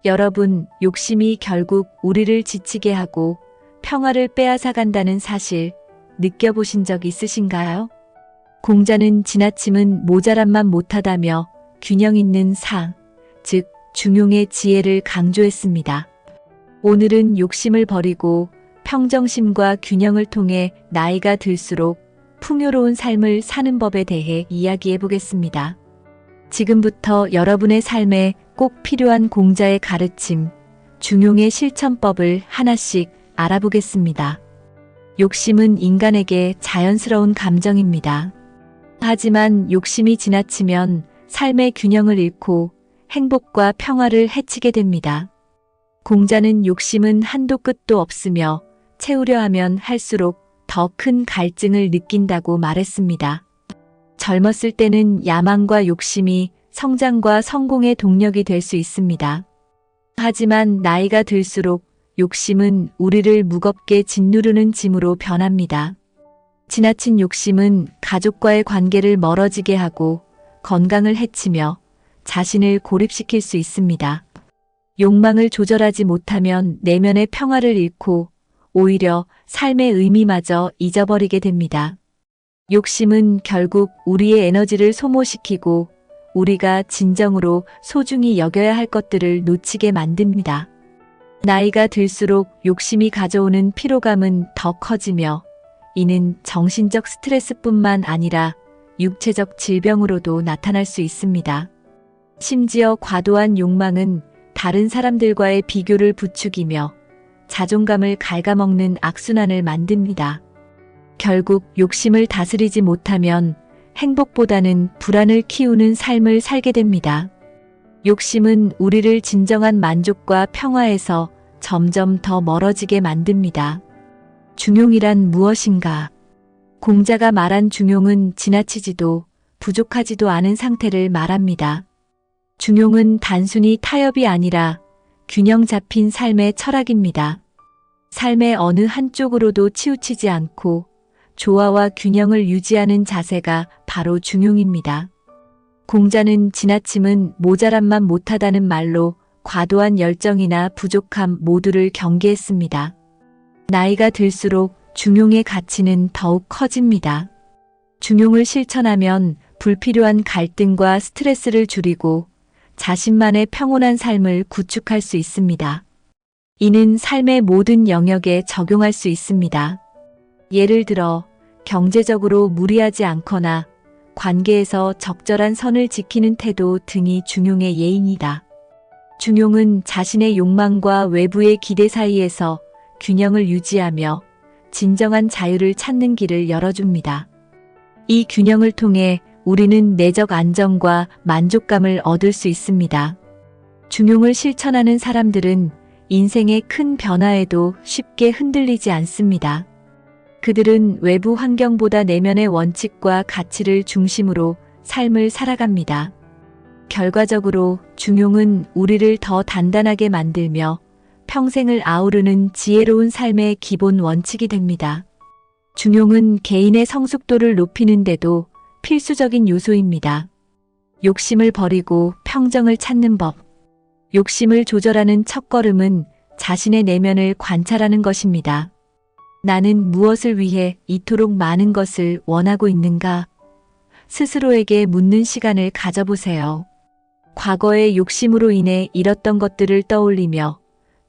여러분, 욕심이 결국 우리를 지치게 하고 평화를 빼앗아 간다는 사실 느껴보신 적 있으신가요? 공자는 지나침은 모자람만 못하다며 균형 있는 상, 즉 중용의 지혜를 강조했습니다. 오늘은 욕심을 버리고 평정심과 균형을 통해 나이가 들수록 풍요로운 삶을 사는 법에 대해 이야기해 보겠습니다. 지금부터 여러분의 삶에 꼭 필요한 공자의 가르침, 중용의 실천법을 하나씩 알아보겠습니다. 욕심은 인간에게 자연스러운 감정입니다. 하지만 욕심이 지나치면 삶의 균형을 잃고 행복과 평화를 해치게 됩니다. 공자는 욕심은 한도 끝도 없으며 채우려 하면 할수록 더 큰 갈증을 느낀다고 말했습니다. 젊었을 때는 야망과 욕심이 성장과 성공의 동력이 될 수 있습니다. 하지만 나이가 들수록 욕심은 우리를 무겁게 짓누르는 짐으로 변합니다. 지나친 욕심은 가족과의 관계를 멀어지게 하고 건강을 해치며 자신을 고립시킬 수 있습니다. 욕망을 조절하지 못하면 내면의 평화를 잃고 오히려 삶의 의미마저 잊어버리게 됩니다. 욕심은 결국 우리의 에너지를 소모시키고 우리가 진정으로 소중히 여겨야 할 것들을 놓치게 만듭니다. 나이가 들수록 욕심이 가져오는 피로감은 더 커지며 이는 정신적 스트레스뿐만 아니라 육체적 질병으로도 나타날 수 있습니다. 심지어 과도한 욕망은 다른 사람들과의 비교를 부추기며 자존감을 갉아먹는 악순환을 만듭니다. 결국 욕심을 다스리지 못하면 행복보다는 불안을 키우는 삶을 살게 됩니다. 욕심은 우리를 진정한 만족과 평화에서 점점 더 멀어지게 만듭니다. 중용이란 무엇인가? 공자가 말한 중용은 지나치지도 부족하지도 않은 상태를 말합니다. 중용은 단순히 타협이 아니라 균형 잡힌 삶의 철학입니다. 삶의 어느 한쪽으로도 치우치지 않고 조화와 균형을 유지하는 자세가 바로 중용입니다. 공자는 지나침은 모자람만 못하다는 말로 과도한 열정이나 부족함 모두를 경계했습니다. 나이가 들수록 중용의 가치는 더욱 커집니다. 중용을 실천하면 불필요한 갈등과 스트레스를 줄이고 자신만의 평온한 삶을 구축할 수 있습니다. 이는 삶의 모든 영역에 적용할 수 있습니다. 예를 들어 경제적으로 무리하지 않거나 관계에서 적절한 선을 지키는 태도 등이 중용의 예인이다. 중용은 자신의 욕망과 외부의 기대 사이에서 균형을 유지하며 진정한 자유를 찾는 길을 열어줍니다. 이 균형을 통해 우리는 내적 안정과 만족감을 얻을 수 있습니다. 중용을 실천하는 사람들은 인생의 큰 변화에도 쉽게 흔들리지 않습니다. 그들은 외부 환경보다 내면의 원칙과 가치를 중심으로 삶을 살아갑니다. 결과적으로 중용은 우리를 더 단단하게 만들며 평생을 아우르는 지혜로운 삶의 기본 원칙이 됩니다. 중용은 개인의 성숙도를 높이는 데도 필수적인 요소입니다. 욕심을 버리고 평정을 찾는 법. 욕심을 조절하는 첫걸음은 자신의 내면을 관찰하는 것입니다. 나는 무엇을 위해 이토록 많은 것을 원하고 있는가? 스스로에게 묻는 시간을 가져보세요. 과거의 욕심으로 인해 잃었던 것들을 떠올리며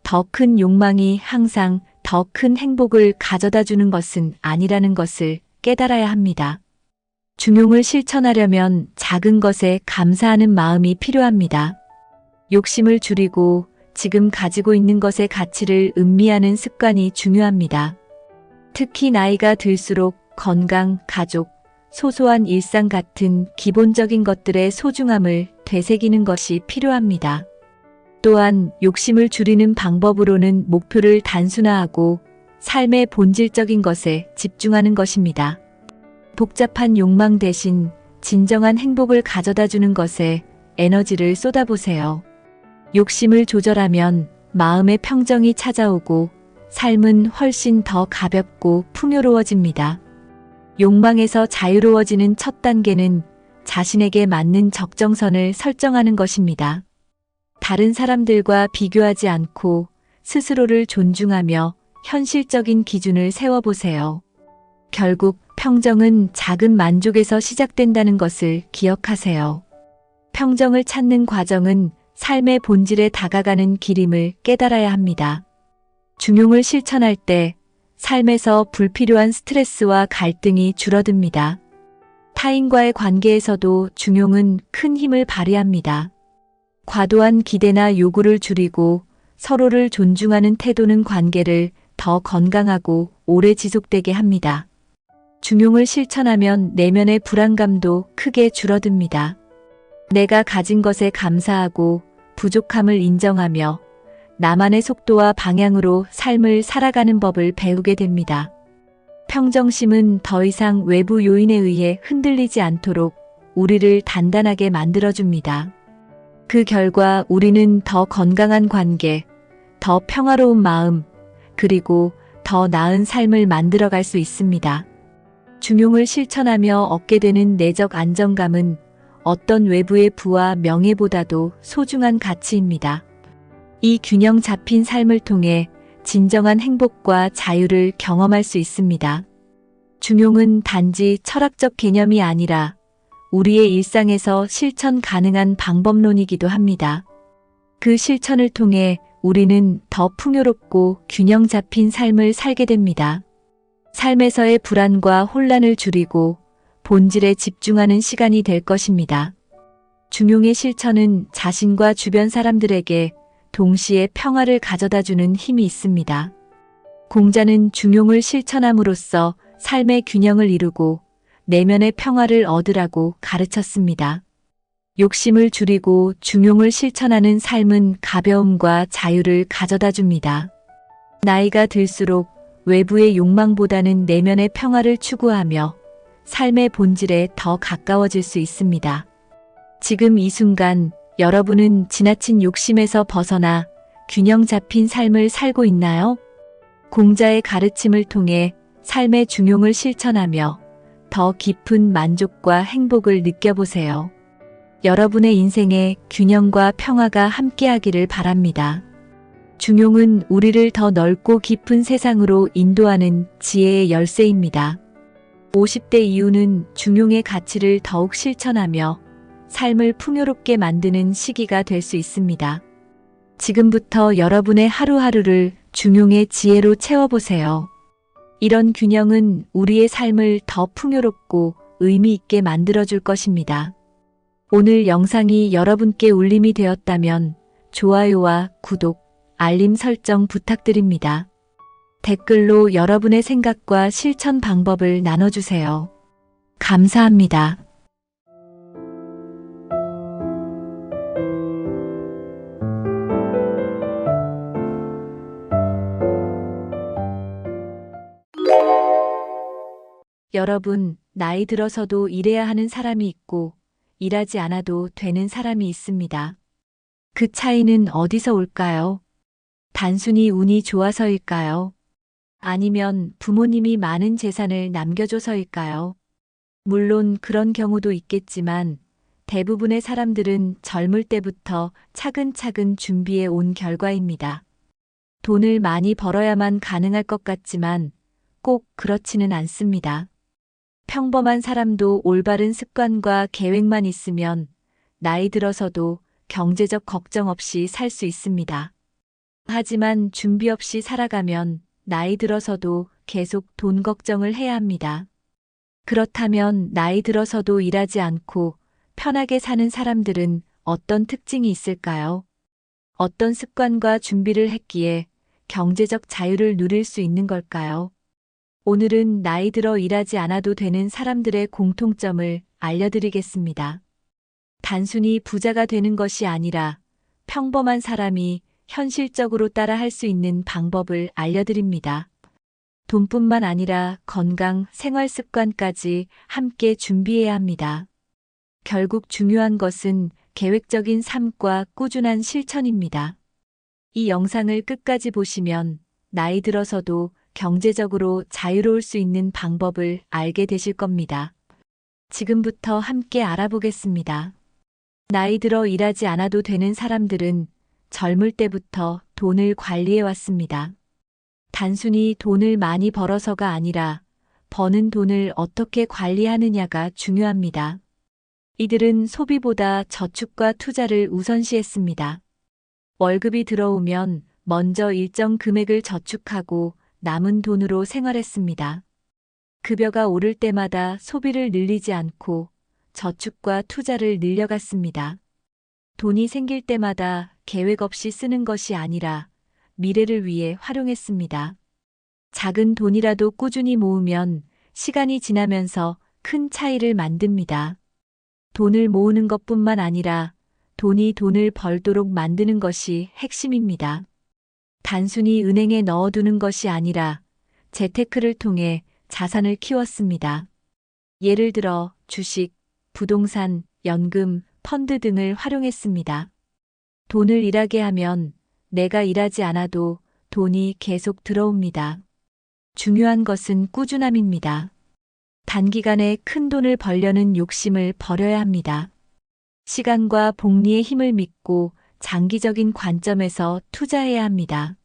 더 큰 욕망이 항상 더 큰 행복을 가져다 주는 것은 아니라는 것을 깨달아야 합니다. 중용을 실천하려면 작은 것에 감사하는 마음이 필요합니다. 욕심을 줄이고 지금 가지고 있는 것의 가치를 음미하는 습관이 중요합니다. 특히 나이가 들수록 건강, 가족, 소소한 일상 같은 기본적인 것들의 소중함을 되새기는 것이 필요합니다. 또한 욕심을 줄이는 방법으로는 목표를 단순화하고 삶의 본질적인 것에 집중하는 것입니다. 복잡한 욕망 대신 진정한 행복을 가져다 주는 것에 에너지를 쏟아보세요. 욕심을 조절하면 마음의 평정이 찾아오고 삶은 훨씬 더 가볍고 풍요로워집니다. 욕망에서 자유로워지는 첫 단계는 자신에게 맞는 적정선을 설정하는 것입니다. 다른 사람들과 비교하지 않고 스스로를 존중하며 현실적인 기준을 세워보세요. 결국 평정은 작은 만족에서 시작된다는 것을 기억하세요. 평정을 찾는 과정은 삶의 본질에 다가가는 길임을 깨달아야 합니다. 중용을 실천할 때 삶에서 불필요한 스트레스와 갈등이 줄어듭니다. 타인과의 관계에서도 중용은 큰 힘을 발휘합니다. 과도한 기대나 요구를 줄이고 서로를 존중하는 태도는 관계를 더 건강하고 오래 지속되게 합니다. 중용을 실천하면 내면의 불안감도 크게 줄어듭니다. 내가 가진 것에 감사하고 부족함을 인정하며 나만의 속도와 방향으로 삶을 살아가는 법을 배우게 됩니다. 평정심은 더 이상 외부 요인에 의해 흔들리지 않도록 우리를 단단하게 만들어줍니다. 그 결과 우리는 더 건강한 관계, 더 평화로운 마음, 그리고 더 나은 삶을 만들어갈 수 있습니다. 중용을 실천하며 얻게 되는 내적 안정감은 어떤 외부의 부와 명예보다도 소중한 가치입니다. 이 균형 잡힌 삶을 통해 진정한 행복과 자유를 경험할 수 있습니다. 중용은 단지 철학적 개념이 아니라 우리의 일상에서 실천 가능한 방법론이기도 합니다. 그 실천을 통해 우리는 더 풍요롭고 균형 잡힌 삶을 살게 됩니다. 삶에서의 불안과 혼란을 줄이고 본질에 집중하는 시간이 될 것입니다. 중용의 실천은 자신과 주변 사람들에게 동시에 평화를 가져다주는 힘이 있습니다. 공자는 중용을 실천함으로써 삶의 균형을 이루고 내면의 평화를 얻으라고 가르쳤습니다. 욕심을 줄이고 중용을 실천하는 삶은 가벼움과 자유를 가져다줍니다. 나이가 들수록 외부의 욕망보다는 내면의 평화를 추구하며 삶의 본질에 더 가까워질 수 있습니다. 지금 이 순간 여러분은 지나친 욕심에서 벗어나 균형 잡힌 삶을 살고 있나요? 공자의 가르침을 통해 삶의 중용을 실천하며 더 깊은 만족과 행복을 느껴보세요. 여러분의 인생에 균형과 평화가 함께하기를 바랍니다. 중용은 우리를 더 넓고 깊은 세상으로 인도하는 지혜의 열쇠입니다. 50대 이후는 중용의 가치를 더욱 실천하며 삶을 풍요롭게 만드는 시기가 될 수 있습니다. 지금부터 여러분의 하루하루를 중용의 지혜로 채워보세요. 이런 균형은 우리의 삶을 더 풍요롭고 의미 있게 만들어줄 것입니다. 오늘 영상이 여러분께 울림이 되었다면 좋아요와 구독, 알림 설정 부탁드립니다. 댓글로 여러분의 생각과 실천 방법을 나눠주세요. 감사합니다. 여러분, 나이 들어서도 일해야 하는 사람이 있고 일하지 않아도 되는 사람이 있습니다. 그 차이는 어디서 올까요? 단순히 운이 좋아서일까요? 아니면 부모님이 많은 재산을 남겨줘서일까요? 물론 그런 경우도 있겠지만 대부분의 사람들은 젊을 때부터 차근차근 준비해 온 결과입니다. 돈을 많이 벌어야만 가능할 것 같지만 꼭 그렇지는 않습니다. 평범한 사람도 올바른 습관과 계획만 있으면 나이 들어서도 경제적 걱정 없이 살 수 있습니다. 하지만 준비 없이 살아가면 나이 들어서도 계속 돈 걱정을 해야 합니다. 그렇다면 나이 들어서도 일하지 않고 편하게 사는 사람들은 어떤 특징이 있을까요? 어떤 습관과 준비를 했기에 경제적 자유를 누릴 수 있는 걸까요? 오늘은 나이 들어 일하지 않아도 되는 사람들의 공통점을 알려드리겠습니다. 단순히 부자가 되는 것이 아니라 평범한 사람이 현실적으로 따라 할 수 있는 방법을 알려드립니다. 돈뿐만 아니라 건강, 생활 습관까지 함께 준비해야 합니다. 결국 중요한 것은 계획적인 삶과 꾸준한 실천입니다. 이 영상을 끝까지 보시면 나이 들어서도 경제적으로 자유로울 수 있는 방법을 알게 되실 겁니다. 지금부터 함께 알아보겠습니다. 나이 들어 일하지 않아도 되는 사람들은 젊을 때부터 돈을 관리해 왔습니다. 단순히 돈을 많이 벌어서가 아니라 버는 돈을 어떻게 관리하느냐가 중요합니다. 이들은 소비보다 저축과 투자를 우선시했습니다. 월급이 들어오면 먼저 일정 금액을 저축하고 남은 돈으로 생활했습니다. 급여가 오를 때마다 소비를 늘리지 않고 저축과 투자를 늘려갔습니다. 돈이 생길 때마다 계획 없이 쓰는 것이 아니라 미래를 위해 활용했습니다. 작은 돈이라도 꾸준히 모으면 시간이 지나면서 큰 차이를 만듭니다. 돈을 모으는 것뿐만 아니라 돈이 돈을 벌도록 만드는 것이 핵심입니다. 단순히 은행에 넣어두는 것이 아니라 재테크를 통해 자산을 키웠습니다. 예를 들어 주식, 부동산, 연금, 펀드 등을 활용했습니다. 돈을 일하게 하면 내가 일하지 않아도 돈이 계속 들어옵니다. 중요한 것은 꾸준함입니다. 단기간에 큰 돈을 벌려는 욕심을 버려야 합니다. 시간과 복리의 힘을 믿고 장기적인 관점에서 투자해야 합니다.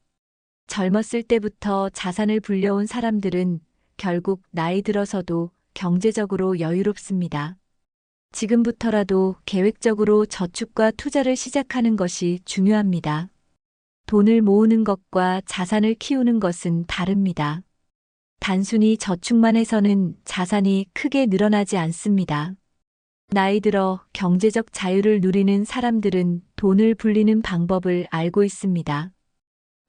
젊었을 때부터 자산을 불려온 사람들은 결국 나이 들어서도 경제적으로 여유롭습니다. 지금부터라도 계획적으로 저축과 투자를 시작하는 것이 중요합니다. 돈을 모으는 것과 자산을 키우는 것은 다릅니다. 단순히 저축만 해서는 자산이 크게 늘어나지 않습니다. 나이 들어 경제적 자유를 누리는 사람들은 돈을 불리는 방법을 알고 있습니다.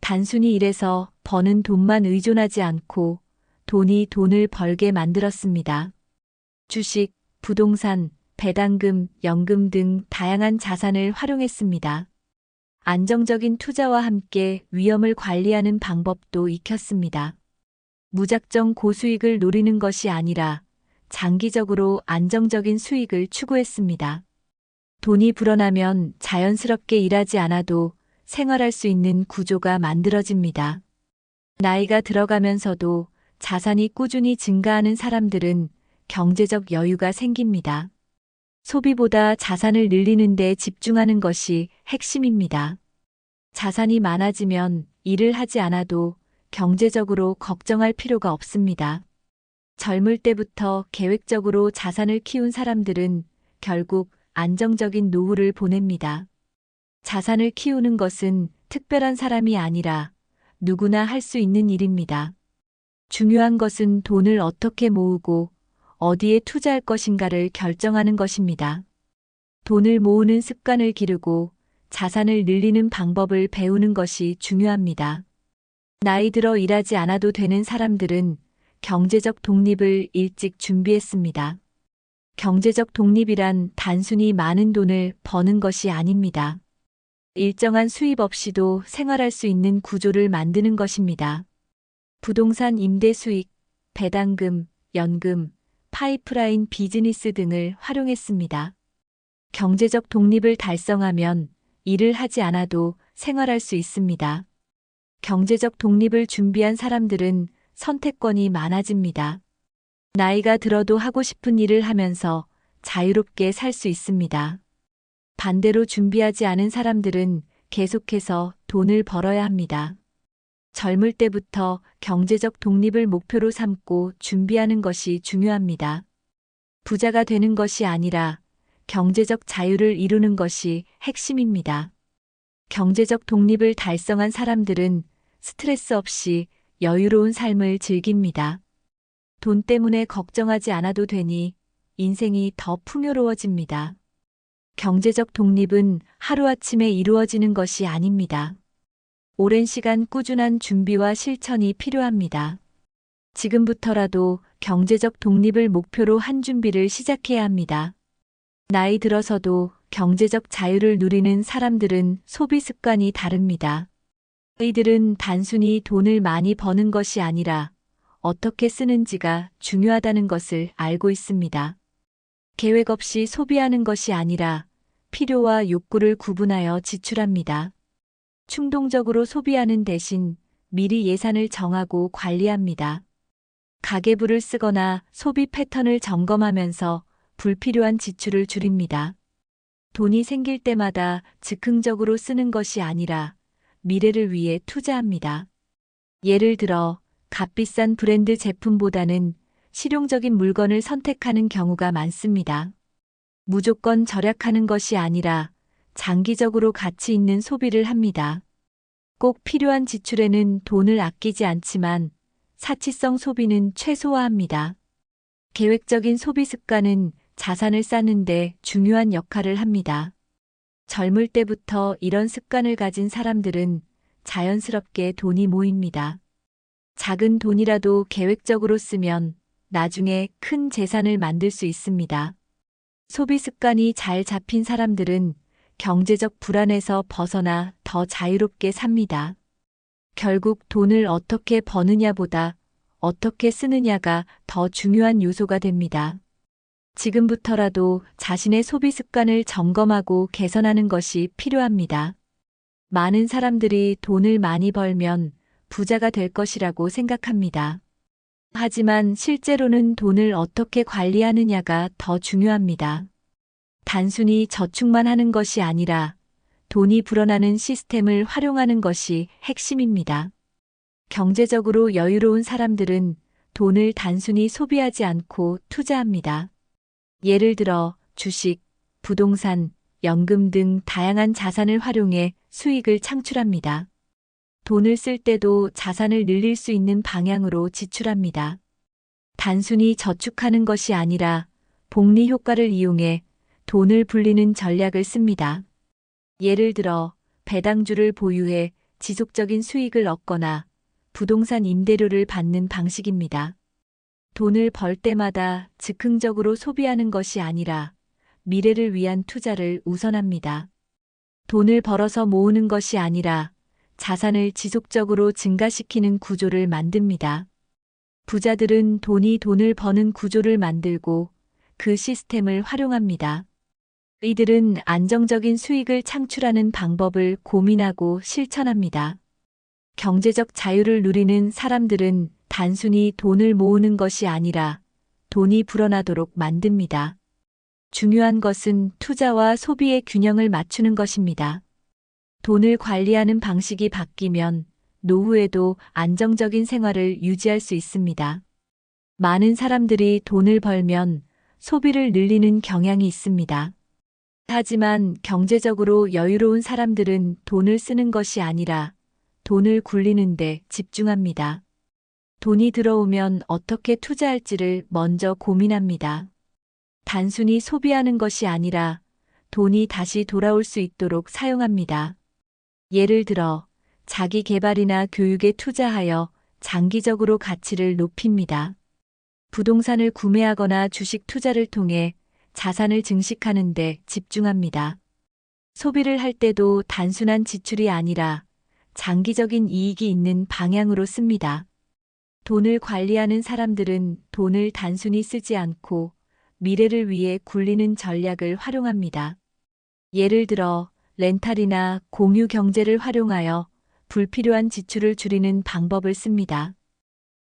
단순히 일해서 버는 돈만 의존하지 않고 돈이 돈을 벌게 만들었습니다. 주식, 부동산, 배당금, 연금 등 다양한 자산을 활용했습니다. 안정적인 투자와 함께 위험을 관리하는 방법도 익혔습니다. 무작정 고수익을 노리는 것이 아니라 장기적으로 안정적인 수익을 추구했습니다. 돈이 불어나면 자연스럽게 일하지 않아도 생활할 수 있는 구조가 만들어집니다. 나이가 들어가면서도 자산이 꾸준히 증가하는 사람들은 경제적 여유가 생깁니다. 소비보다 자산을 늘리는 데 집중하는 것이 핵심입니다. 자산이 많아지면 일을 하지 않아도 경제적으로 걱정할 필요가 없습니다. 젊을 때부터 계획적으로 자산을 키운 사람들은 결국 안정적인 노후를 보냅니다. 자산을 키우는 것은 특별한 사람이 아니라 누구나 할 수 있는 일입니다. 중요한 것은 돈을 어떻게 모으고 어디에 투자할 것인가를 결정하는 것입니다. 돈을 모으는 습관을 기르고 자산을 늘리는 방법을 배우는 것이 중요합니다. 나이 들어 일하지 않아도 되는 사람들은 경제적 독립을 일찍 준비했습니다. 경제적 독립이란 단순히 많은 돈을 버는 것이 아닙니다. 일정한 수입 없이도 생활할 수 있는 구조를 만드는 것입니다. 부동산 임대 수익, 배당금, 연금, 파이프라인 비즈니스 등을 활용했습니다. 경제적 독립을 달성하면 일을 하지 않아도 생활할 수 있습니다. 경제적 독립을 준비한 사람들은 선택권이 많아집니다. 나이가 들어도 하고 싶은 일을 하면서 자유롭게 살 수 있습니다. 반대로 준비하지 않은 사람들은 계속해서 돈을 벌어야 합니다. 젊을 때부터 경제적 독립을 목표로 삼고 준비하는 것이 중요합니다. 부자가 되는 것이 아니라 경제적 자유를 이루는 것이 핵심입니다. 경제적 독립을 달성한 사람들은 스트레스 없이 여유로운 삶을 즐깁니다. 돈 때문에 걱정하지 않아도 되니 인생이 더 풍요로워집니다. 경제적 독립은 하루아침에 이루어지는 것이 아닙니다. 오랜 시간 꾸준한 준비와 실천이 필요합니다. 지금부터라도 경제적 독립을 목표로 한 준비를 시작해야 합니다. 나이 들어서도 경제적 자유를 누리는 사람들은 소비 습관이 다릅니다. 이들은 단순히 돈을 많이 버는 것이 아니라 어떻게 쓰는지가 중요하다는 것을 알고 있습니다. 계획 없이 소비하는 것이 아니라 필요와 욕구를 구분하여 지출합니다. 충동적으로 소비하는 대신 미리 예산을 정하고 관리합니다. 가계부를 쓰거나 소비 패턴을 점검하면서 불필요한 지출을 줄입니다. 돈이 생길 때마다 즉흥적으로 쓰는 것이 아니라 미래를 위해 투자합니다. 예를 들어 값비싼 브랜드 제품보다는 실용적인 물건을 선택하는 경우가 많습니다. 무조건 절약하는 것이 아니라 장기적으로 가치 있는 소비를 합니다. 꼭 필요한 지출에는 돈을 아끼지 않지만 사치성 소비는 최소화합니다. 계획적인 소비 습관은 자산을 쌓는데 중요한 역할을 합니다. 젊을 때부터 이런 습관을 가진 사람들은 자연스럽게 돈이 모입니다. 작은 돈이라도 계획적으로 쓰면 나중에 큰 재산을 만들 수 있습니다. 소비 습관이 잘 잡힌 사람들은 경제적 불안에서 벗어나 더 자유롭게 삽니다. 결국 돈을 어떻게 버느냐보다 어떻게 쓰느냐가 더 중요한 요소가 됩니다. 지금부터라도 자신의 소비 습관을 점검하고 개선하는 것이 필요합니다. 많은 사람들이 돈을 많이 벌면 부자가 될 것이라고 생각합니다. 하지만 실제로는 돈을 어떻게 관리하느냐가 더 중요합니다. 단순히 저축만 하는 것이 아니라 돈이 불어나는 시스템을 활용하는 것이 핵심입니다. 경제적으로 여유로운 사람들은 돈을 단순히 소비하지 않고 투자합니다. 예를 들어 주식, 부동산, 연금 등 다양한 자산을 활용해 수익을 창출합니다. 돈을 쓸 때도 자산을 늘릴 수 있는 방향으로 지출합니다. 단순히 저축하는 것이 아니라 복리 효과를 이용해 돈을 불리는 전략을 씁니다. 예를 들어 배당주를 보유해 지속적인 수익을 얻거나 부동산 임대료를 받는 방식입니다. 돈을 벌 때마다 즉흥적으로 소비하는 것이 아니라 미래를 위한 투자를 우선합니다. 돈을 벌어서 모으는 것이 아니라 자산을 지속적으로 증가시키는 구조를 만듭니다. 부자들은 돈을 버는 구조를 만들고 그 시스템을 활용합니다. 이들은 안정적인 수익을 창출하는 방법을 고민하고 실천합니다. 경제적 자유를 누리는 사람들은 단순히 돈을 모으는 것이 아니라 돈이 불어나도록 만듭니다. 중요한 것은 투자와 소비의 균형을 맞추는 것입니다. 돈을 관리하는 방식이 바뀌면 노후에도 안정적인 생활을 유지할 수 있습니다. 많은 사람들이 돈을 벌면 소비를 늘리는 경향이 있습니다. 하지만 경제적으로 여유로운 사람들은 돈을 쓰는 것이 아니라 돈을 굴리는 데 집중합니다. 돈이 들어오면 어떻게 투자할지를 먼저 고민합니다. 단순히 소비하는 것이 아니라 돈이 다시 돌아올 수 있도록 사용합니다. 예를 들어 자기 개발이나 교육에 투자하여 장기적으로 가치를 높입니다. 부동산을 구매하거나 주식 투자를 통해 자산을 증식하는 데 집중합니다. 소비를 할 때도 단순한 지출이 아니라 장기적인 이익이 있는 방향으로 씁니다. 돈을 관리하는 사람들은 돈을 단순히 쓰지 않고 미래를 위해 굴리는 전략을 활용합니다. 예를 들어 렌탈이나 공유 경제를 활용하여 불필요한 지출을 줄이는 방법을 씁니다.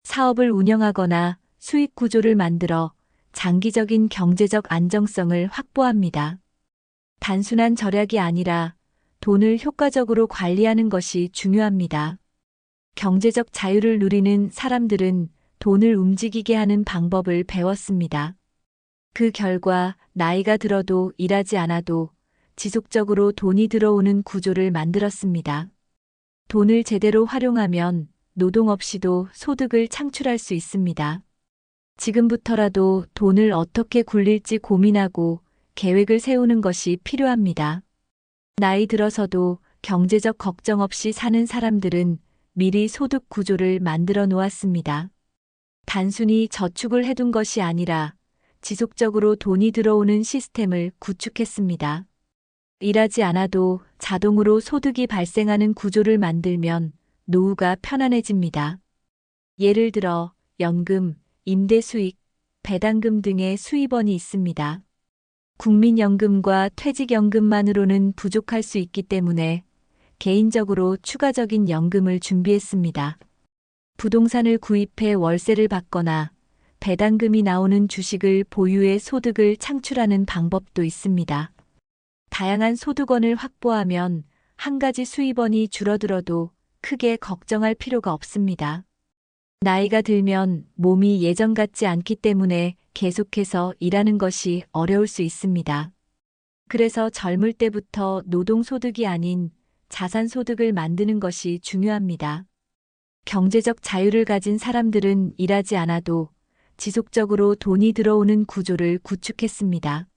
사업을 운영하거나 수익 구조를 만들어 장기적인 경제적 안정성을 확보합니다. 단순한 절약이 아니라 돈을 효과적으로 관리하는 것이 중요합니다. 경제적 자유를 누리는 사람들은 돈을 움직이게 하는 방법을 배웠습니다. 그 결과 나이가 들어도 일하지 않아도 지속적으로 돈이 들어오는 구조를 만들었습니다. 돈을 제대로 활용하면 노동 없이도 소득을 창출할 수 있습니다. 지금부터라도 돈을 어떻게 굴릴지 고민하고 계획을 세우는 것이 필요합니다. 나이 들어서도 경제적 걱정 없이 사는 사람들은 미리 소득 구조를 만들어 놓았습니다. 단순히 저축을 해둔 것이 아니라 지속적으로 돈이 들어오는 시스템을 구축했습니다. 일하지 않아도 자동으로 소득이 발생하는 구조를 만들면 노후가 편안해집니다. 예를 들어 연금, 임대 수익, 배당금 등의 수입원이 있습니다. 국민연금과 퇴직연금만으로는 부족할 수 있기 때문에 개인적으로 추가적인 연금을 준비했습니다. 부동산을 구입해 월세를 받거나 배당금이 나오는 주식을 보유해 소득을 창출하는 방법도 있습니다. 다양한 소득원을 확보하면 한 가지 수입원이 줄어들어도 크게 걱정할 필요가 없습니다. 나이가 들면 몸이 예전 같지 않기 때문에 계속해서 일하는 것이 어려울 수 있습니다. 그래서 젊을 때부터 노동소득이 아닌 자산소득을 만드는 것이 중요합니다. 경제적 자유를 가진 사람들은 일하지 않아도 지속적으로 돈이 들어오는 구조를 구축했습니다.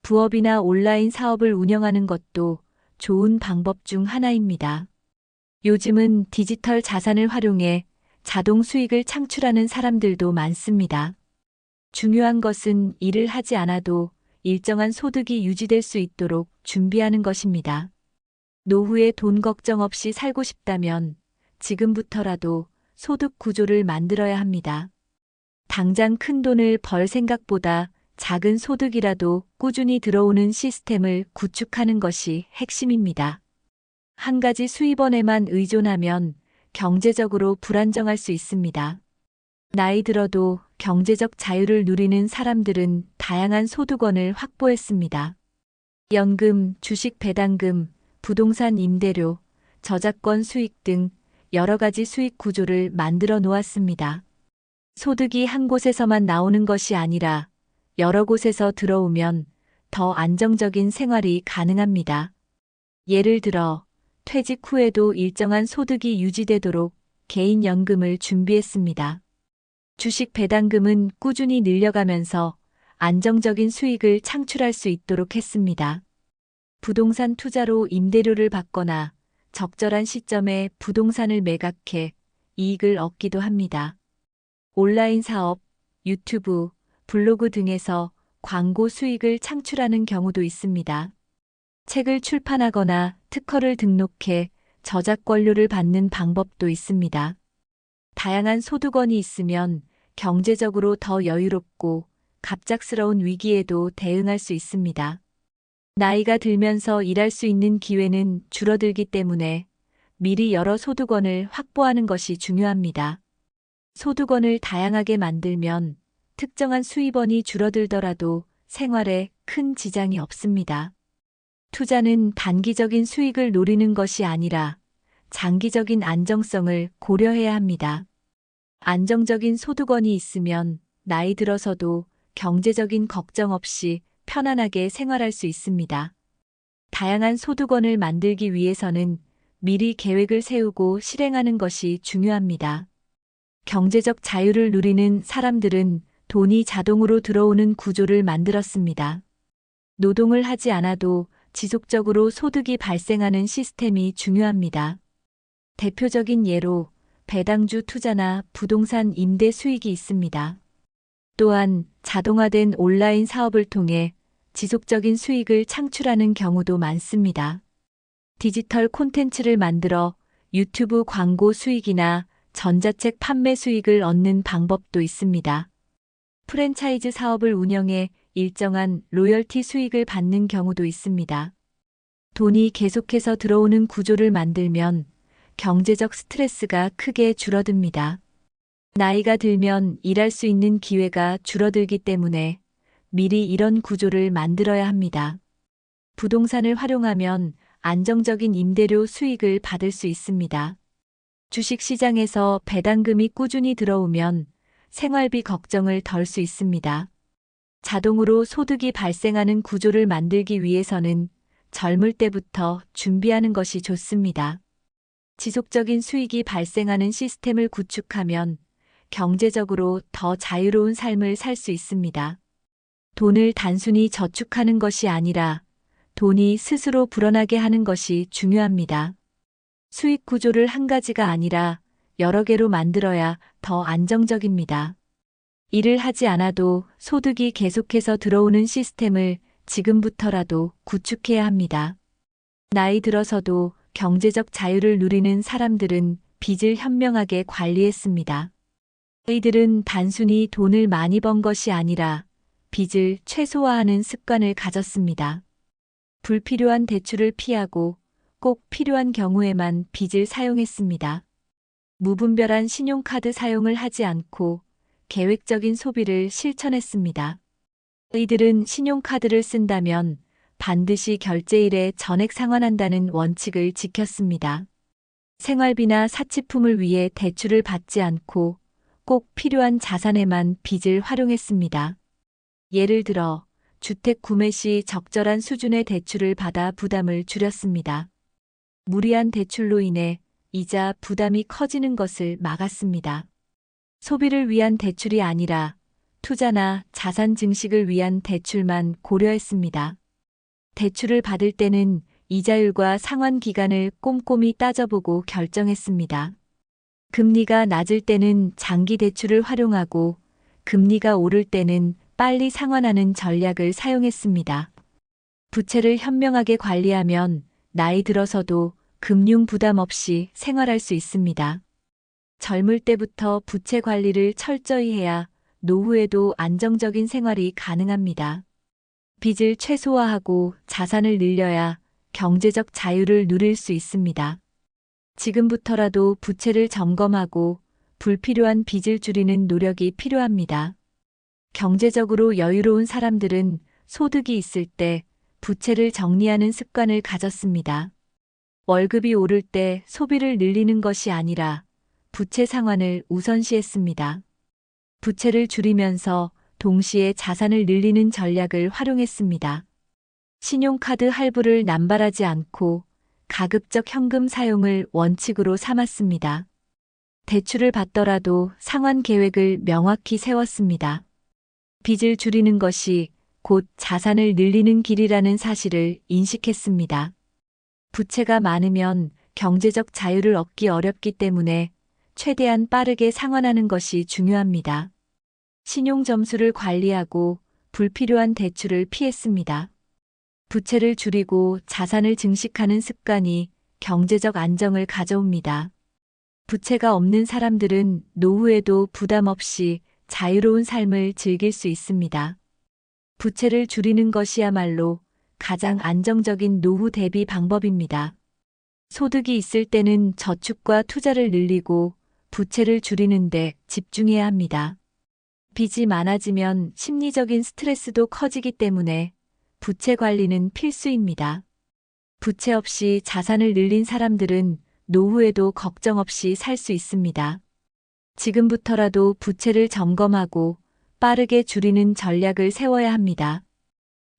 부업이나 온라인 사업을 운영하는 것도 좋은 방법 중 하나입니다. 요즘은 디지털 자산을 활용해 자동 수익을 창출하는 사람들도 많습니다. 중요한 것은 일을 하지 않아도 일정한 소득이 유지될 수 있도록 준비하는 것입니다. 노후에 돈 걱정 없이 살고 싶다면 지금부터라도 소득 구조를 만들어야 합니다. 당장 큰 돈을 벌 생각보다 작은 소득이라도 꾸준히 들어오는 시스템을 구축하는 것이 핵심입니다. 한 가지 수입원에만 의존하면 경제적으로 불안정할 수 있습니다. 나이 들어도 경제적 자유를 누리는 사람들은 다양한 소득원을 확보했습니다. 연금, 주식 배당금, 부동산 임대료, 저작권 수익 등 여러 가지 수익 구조를 만들어 놓았습니다. 소득이 한 곳에서만 나오는 것이 아니라 여러 곳에서 들어오면 더 안정적인 생활이 가능합니다. 예를 들어 퇴직 후에도 일정한 소득이 유지되도록 개인연금을 준비했습니다. 주식 배당금은 꾸준히 늘려가면서 안정적인 수익을 창출할 수 있도록 했습니다. 부동산 투자로 임대료를 받거나 적절한 시점에 부동산을 매각해 이익을 얻기도 합니다. 온라인 사업, 유튜브, 블로그 등에서 광고 수익을 창출하는 경우도 있습니다. 책을 출판하거나 특허를 등록해 저작권료를 받는 방법도 있습니다. 다양한 소득원이 있으면 경제적으로 더 여유롭고 갑작스러운 위기에도 대응할 수 있습니다. 나이가 들면서 일할 수 있는 기회는 줄어들기 때문에 미리 여러 소득원을 확보하는 것이 중요합니다. 소득원을 다양하게 만들면 특정한 수입원이 줄어들더라도 생활에 큰 지장이 없습니다. 투자는 단기적인 수익을 노리는 것이 아니라 장기적인 안정성을 고려해야 합니다. 안정적인 소득원이 있으면 나이 들어서도 경제적인 걱정 없이 편안하게 생활할 수 있습니다. 다양한 소득원을 만들기 위해서는 미리 계획을 세우고 실행하는 것이 중요합니다. 경제적 자유를 누리는 사람들은 돈이 자동으로 들어오는 구조를 만들었습니다. 노동을 하지 않아도 지속적으로 소득이 발생하는 시스템이 중요합니다. 대표적인 예로 배당주 투자나 부동산 임대 수익이 있습니다. 또한 자동화된 온라인 사업을 통해 지속적인 수익을 창출하는 경우도 많습니다. 디지털 콘텐츠를 만들어 유튜브 광고 수익이나 전자책 판매 수익을 얻는 방법도 있습니다. 프랜차이즈 사업을 운영해 일정한 로열티 수익을 받는 경우도 있습니다. 돈이 계속해서 들어오는 구조를 만들면 경제적 스트레스가 크게 줄어듭니다. 나이가 들면 일할 수 있는 기회가 줄어들기 때문에 미리 이런 구조를 만들어야 합니다. 부동산을 활용하면 안정적인 임대료 수익을 받을 수 있습니다. 주식시장에서 배당금이 꾸준히 들어오면 생활비 걱정을 덜 수 있습니다. 자동으로 소득이 발생하는 구조를 만들기 위해서는 젊을 때부터 준비하는 것이 좋습니다. 지속적인 수익이 발생하는 시스템을 구축하면 경제적으로 더 자유로운 삶을 살 수 있습니다. 돈을 단순히 저축하는 것이 아니라 돈이 스스로 불어나게 하는 것이 중요합니다. 수익 구조를 한 가지가 아니라 여러 개로 만들어야 더 안정적입니다. 일을 하지 않아도 소득이 계속해서 들어오는 시스템을 지금부터라도 구축해야 합니다. 나이 들어서도 경제적 자유를 누리는 사람들은 빚을 현명하게 관리했습니다. 이들은 단순히 돈을 많이 번 것이 아니라 빚을 최소화하는 습관을 가졌습니다. 불필요한 대출을 피하고 꼭 필요한 경우에만 빚을 사용했습니다. 무분별한 신용카드 사용을 하지 않고 계획적인 소비를 실천했습니다. 이들은 신용카드를 쓴다면 반드시 결제일에 전액 상환한다는 원칙을 지켰습니다. 생활비나 사치품을 위해 대출을 받지 않고 꼭 필요한 자산에만 빚을 활용했습니다. 예를 들어 주택 구매 시 적절한 수준의 대출을 받아 부담을 줄였습니다. 무리한 대출로 인해 이자 부담이 커지는 것을 막았습니다. 소비를 위한 대출이 아니라 투자나 자산 증식을 위한 대출만 고려했습니다. 대출을 받을 때는 이자율과 상환 기간을 꼼꼼히 따져보고 결정했습니다. 금리가 낮을 때는 장기 대출을 활용하고 금리가 오를 때는 빨리 상환하는 전략을 사용했습니다. 부채를 현명하게 관리하면 나이 들어서도 금융 부담 없이 생활할 수 있습니다. 젊을 때부터 부채 관리를 철저히 해야 노후에도 안정적인 생활이 가능합니다. 빚을 최소화하고 자산을 늘려야 경제적 자유를 누릴 수 있습니다. 지금부터라도 부채를 점검하고 불필요한 빚을 줄이는 노력이 필요합니다. 경제적으로 여유로운 사람들은 소득이 있을 때 부채를 정리하는 습관을 가졌습니다. 월급이 오를 때 소비를 늘리는 것이 아니라 부채 상환을 우선시했습니다. 부채를 줄이면서 동시에 자산을 늘리는 전략을 활용했습니다. 신용카드 할부를 남발하지 않고 가급적 현금 사용을 원칙으로 삼았습니다. 대출을 받더라도 상환 계획을 명확히 세웠습니다. 빚을 줄이는 것이 곧 자산을 늘리는 길이라는 사실을 인식했습니다. 부채가 많으면 경제적 자유를 얻기 어렵기 때문에 최대한 빠르게 상환하는 것이 중요합니다. 신용 점수를 관리하고 불필요한 대출을 피했습니다. 부채를 줄이고 자산을 증식하는 습관이 경제적 안정을 가져옵니다. 부채가 없는 사람들은 노후에도 부담 없이 자유로운 삶을 즐길 수 있습니다. 부채를 줄이는 것이야말로 가장 안정적인 노후 대비 방법입니다. 소득이 있을 때는 저축과 투자를 늘리고 부채를 줄이는 데 집중해야 합니다. 빚이 많아지면 심리적인 스트레스도 커지기 때문에 부채 관리는 필수입니다. 부채 없이 자산을 늘린 사람들은 노후에도 걱정 없이 살 수 있습니다. 지금부터라도 부채를 점검하고 빠르게 줄이는 전략을 세워야 합니다.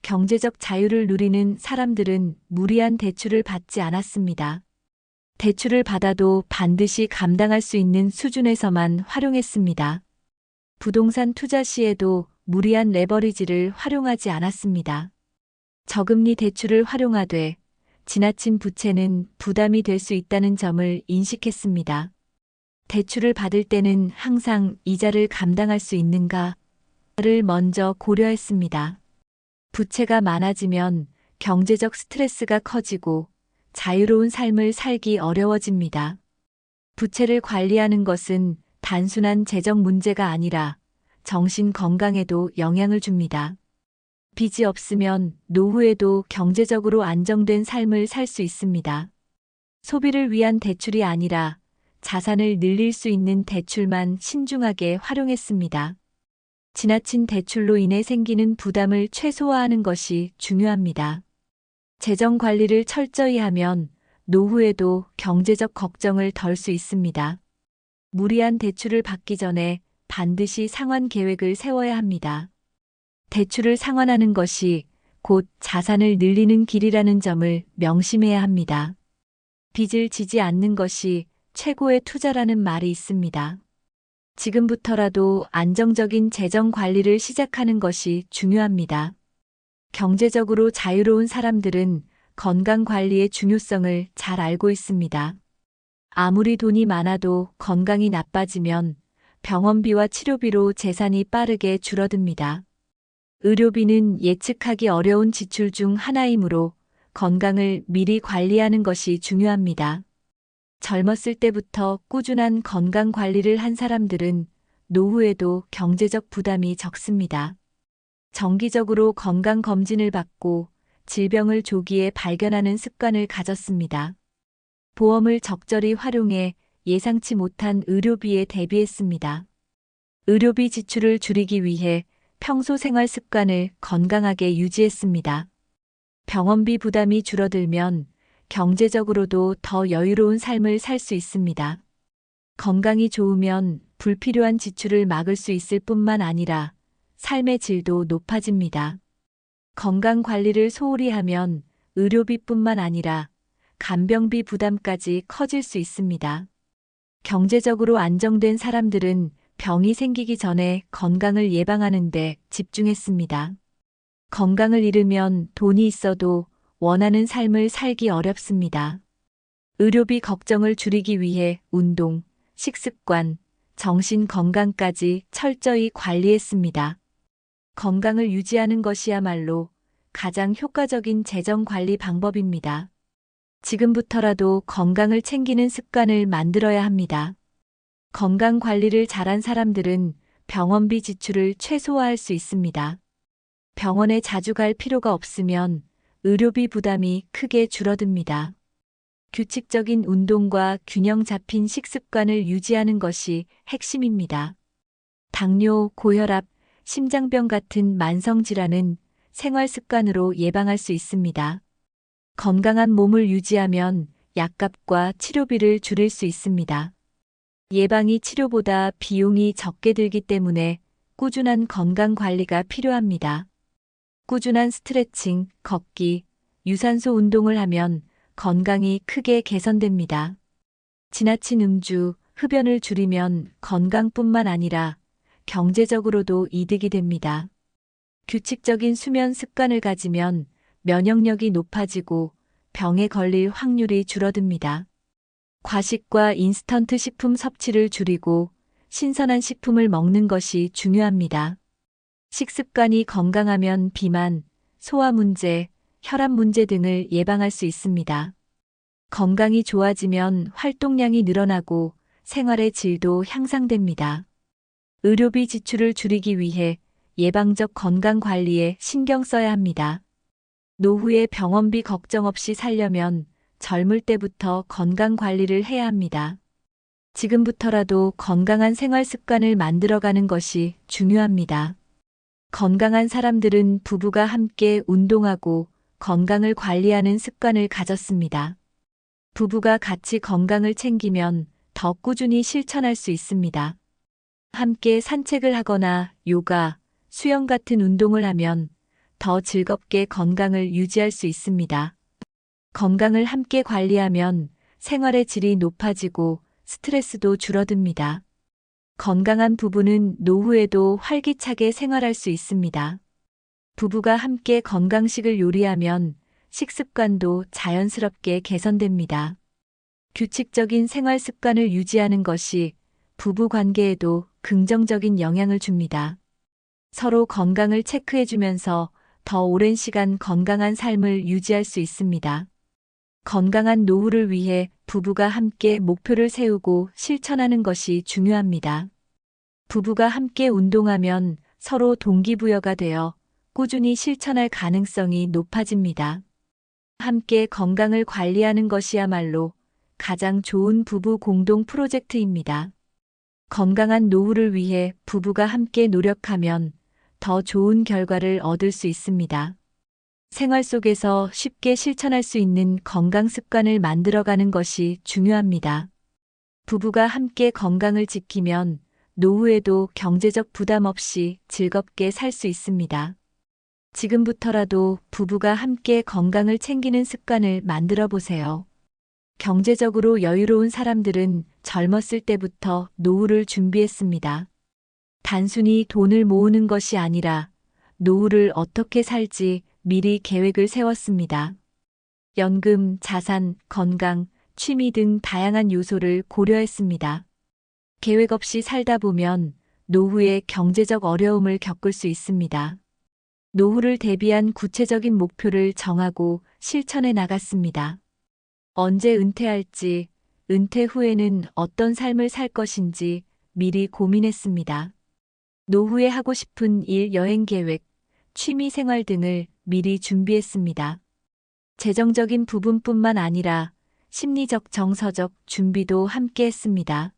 경제적 자유를 누리는 사람들은 무리한 대출을 받지 않았습니다. 대출을 받아도 반드시 감당할 수 있는 수준에서만 활용했습니다. 부동산 투자 시에도 무리한 레버리지를 활용하지 않았습니다. 저금리 대출을 활용하되 지나친 부채는 부담이 될 수 있다는 점을 인식했습니다. 대출을 받을 때는 항상 이자를 감당할 수 있는가를 먼저 고려했습니다. 부채가 많아지면 경제적 스트레스가 커지고 자유로운 삶을 살기 어려워집니다. 부채를 관리하는 것은 단순한 재정 문제가 아니라 정신 건강에도 영향을 줍니다. 빚이 없으면 노후에도 경제적으로 안정된 삶을 살 수 있습니다. 소비를 위한 대출이 아니라 자산을 늘릴 수 있는 대출만 신중하게 활용했습니다. 지나친 대출로 인해 생기는 부담을 최소화하는 것이 중요합니다. 재정 관리를 철저히 하면 노후에도 경제적 걱정을 덜 수 있습니다. 무리한 대출을 받기 전에 반드시 상환 계획을 세워야 합니다. 대출을 상환하는 것이 곧 자산을 늘리는 길이라는 점을 명심해야 합니다. 빚을 지지 않는 것이 최고의 투자라는 말이 있습니다. 지금부터라도 안정적인 재정 관리를 시작하는 것이 중요합니다. 경제적으로 자유로운 사람들은 건강 관리의 중요성을 잘 알고 있습니다. 아무리 돈이 많아도 건강이 나빠지면 병원비와 치료비로 재산이 빠르게 줄어듭니다. 의료비는 예측하기 어려운 지출 중 하나이므로 건강을 미리 관리하는 것이 중요합니다. 젊었을 때부터 꾸준한 건강 관리를 한 사람들은 노후에도 경제적 부담이 적습니다. 정기적으로 건강 검진을 받고 질병을 조기에 발견하는 습관을 가졌습니다. 보험을 적절히 활용해 예상치 못한 의료비에 대비했습니다. 의료비 지출을 줄이기 위해 평소 생활 습관을 건강하게 유지했습니다. 병원비 부담이 줄어들면 경제적으로도 더 여유로운 삶을 살 수 있습니다. 건강이 좋으면 불필요한 지출을 막을 수 있을 뿐만 아니라 삶의 질도 높아집니다. 건강 관리를 소홀히 하면 의료비뿐만 아니라 간병비 부담까지 커질 수 있습니다. 경제적으로 안정된 사람들은 병이 생기기 전에 건강을 예방하는 데 집중했습니다. 건강을 잃으면 돈이 있어도 원하는 삶을 살기 어렵습니다. 의료비 걱정을 줄이기 위해 운동, 식습관, 정신 건강까지 철저히 관리했습니다. 건강을 유지하는 것이야말로 가장 효과적인 재정 관리 방법입니다. 지금부터라도 건강을 챙기는 습관을 만들어야 합니다. 건강 관리를 잘한 사람들은 병원비 지출을 최소화할 수 있습니다. 병원에 자주 갈 필요가 없으면 의료비 부담이 크게 줄어듭니다. 규칙적인 운동과 균형 잡힌 식습관을 유지하는 것이 핵심입니다. 당뇨, 고혈압, 심장병 같은 만성질환은 생활 습관으로 예방할 수 있습니다. 건강한 몸을 유지하면 약값과 치료비를 줄일 수 있습니다. 예방이 치료보다 비용이 적게 들기 때문에 꾸준한 건강 관리가 필요합니다. 꾸준한 스트레칭, 걷기, 유산소 운동을 하면 건강이 크게 개선됩니다. 지나친 음주, 흡연을 줄이면 건강뿐만 아니라 경제적으로도 이득이 됩니다. 규칙적인 수면 습관을 가지면 면역력이 높아지고 병에 걸릴 확률이 줄어듭니다. 과식과 인스턴트 식품 섭취를 줄이고 신선한 식품을 먹는 것이 중요합니다. 식습관이 건강하면 비만, 소화 문제, 혈압 문제 등을 예방할 수 있습니다. 건강이 좋아지면 활동량이 늘어나고 생활의 질도 향상됩니다. 의료비 지출을 줄이기 위해 예방적 건강 관리에 신경 써야 합니다. 노후에 병원비 걱정 없이 살려면 젊을 때부터 건강 관리를 해야 합니다. 지금부터라도 건강한 생활 습관을 만들어가는 것이 중요합니다. 건강한 사람들은 부부가 함께 운동하고 건강을 관리하는 습관을 가졌습니다. 부부가 같이 건강을 챙기면 더 꾸준히 실천할 수 있습니다. 함께 산책을 하거나 요가, 수영 같은 운동을 하면 더 즐겁게 건강을 유지할 수 있습니다. 건강을 함께 관리하면 생활의 질이 높아지고 스트레스도 줄어듭니다. 건강한 부부는 노후에도 활기차게 생활할 수 있습니다. 부부가 함께 건강식을 요리하면 식습관도 자연스럽게 개선됩니다. 규칙적인 생활 습관을 유지하는 것이 부부 관계에도 긍정적인 영향을 줍니다. 서로 건강을 체크해주면서 더 오랜 시간 건강한 삶을 유지할 수 있습니다. 건강한 노후를 위해 부부가 함께 목표를 세우고 실천하는 것이 중요합니다. 부부가 함께 운동하면 서로 동기부여가 되어 꾸준히 실천할 가능성이 높아집니다. 함께 건강을 관리하는 것이야말로 가장 좋은 부부 공동 프로젝트입니다. 건강한 노후를 위해 부부가 함께 노력하면 더 좋은 결과를 얻을 수 있습니다. 생활 속에서 쉽게 실천할 수 있는 건강 습관을 만들어가는 것이 중요합니다. 부부가 함께 건강을 지키면 노후에도 경제적 부담 없이 즐겁게 살 수 있습니다. 지금부터라도 부부가 함께 건강을 챙기는 습관을 만들어 보세요. 경제적으로 여유로운 사람들은 젊었을 때부터 노후를 준비했습니다. 단순히 돈을 모으는 것이 아니라 노후를 어떻게 살지 미리 계획을 세웠습니다. 연금, 자산, 건강, 취미 등 다양한 요소를 고려했습니다. 계획 없이 살다 보면 노후에 경제적 어려움을 겪을 수 있습니다. 노후를 대비한 구체적인 목표를 정하고 실천해 나갔습니다. 언제 은퇴할지, 은퇴 후에는 어떤 삶을 살 것인지 미리 고민했습니다. 노후에 하고 싶은 일, 여행 계획, 취미 생활 등을 미리 준비했습니다. 재정적인 부분뿐만 아니라 심리적, 정서적 준비도 함께 했습니다.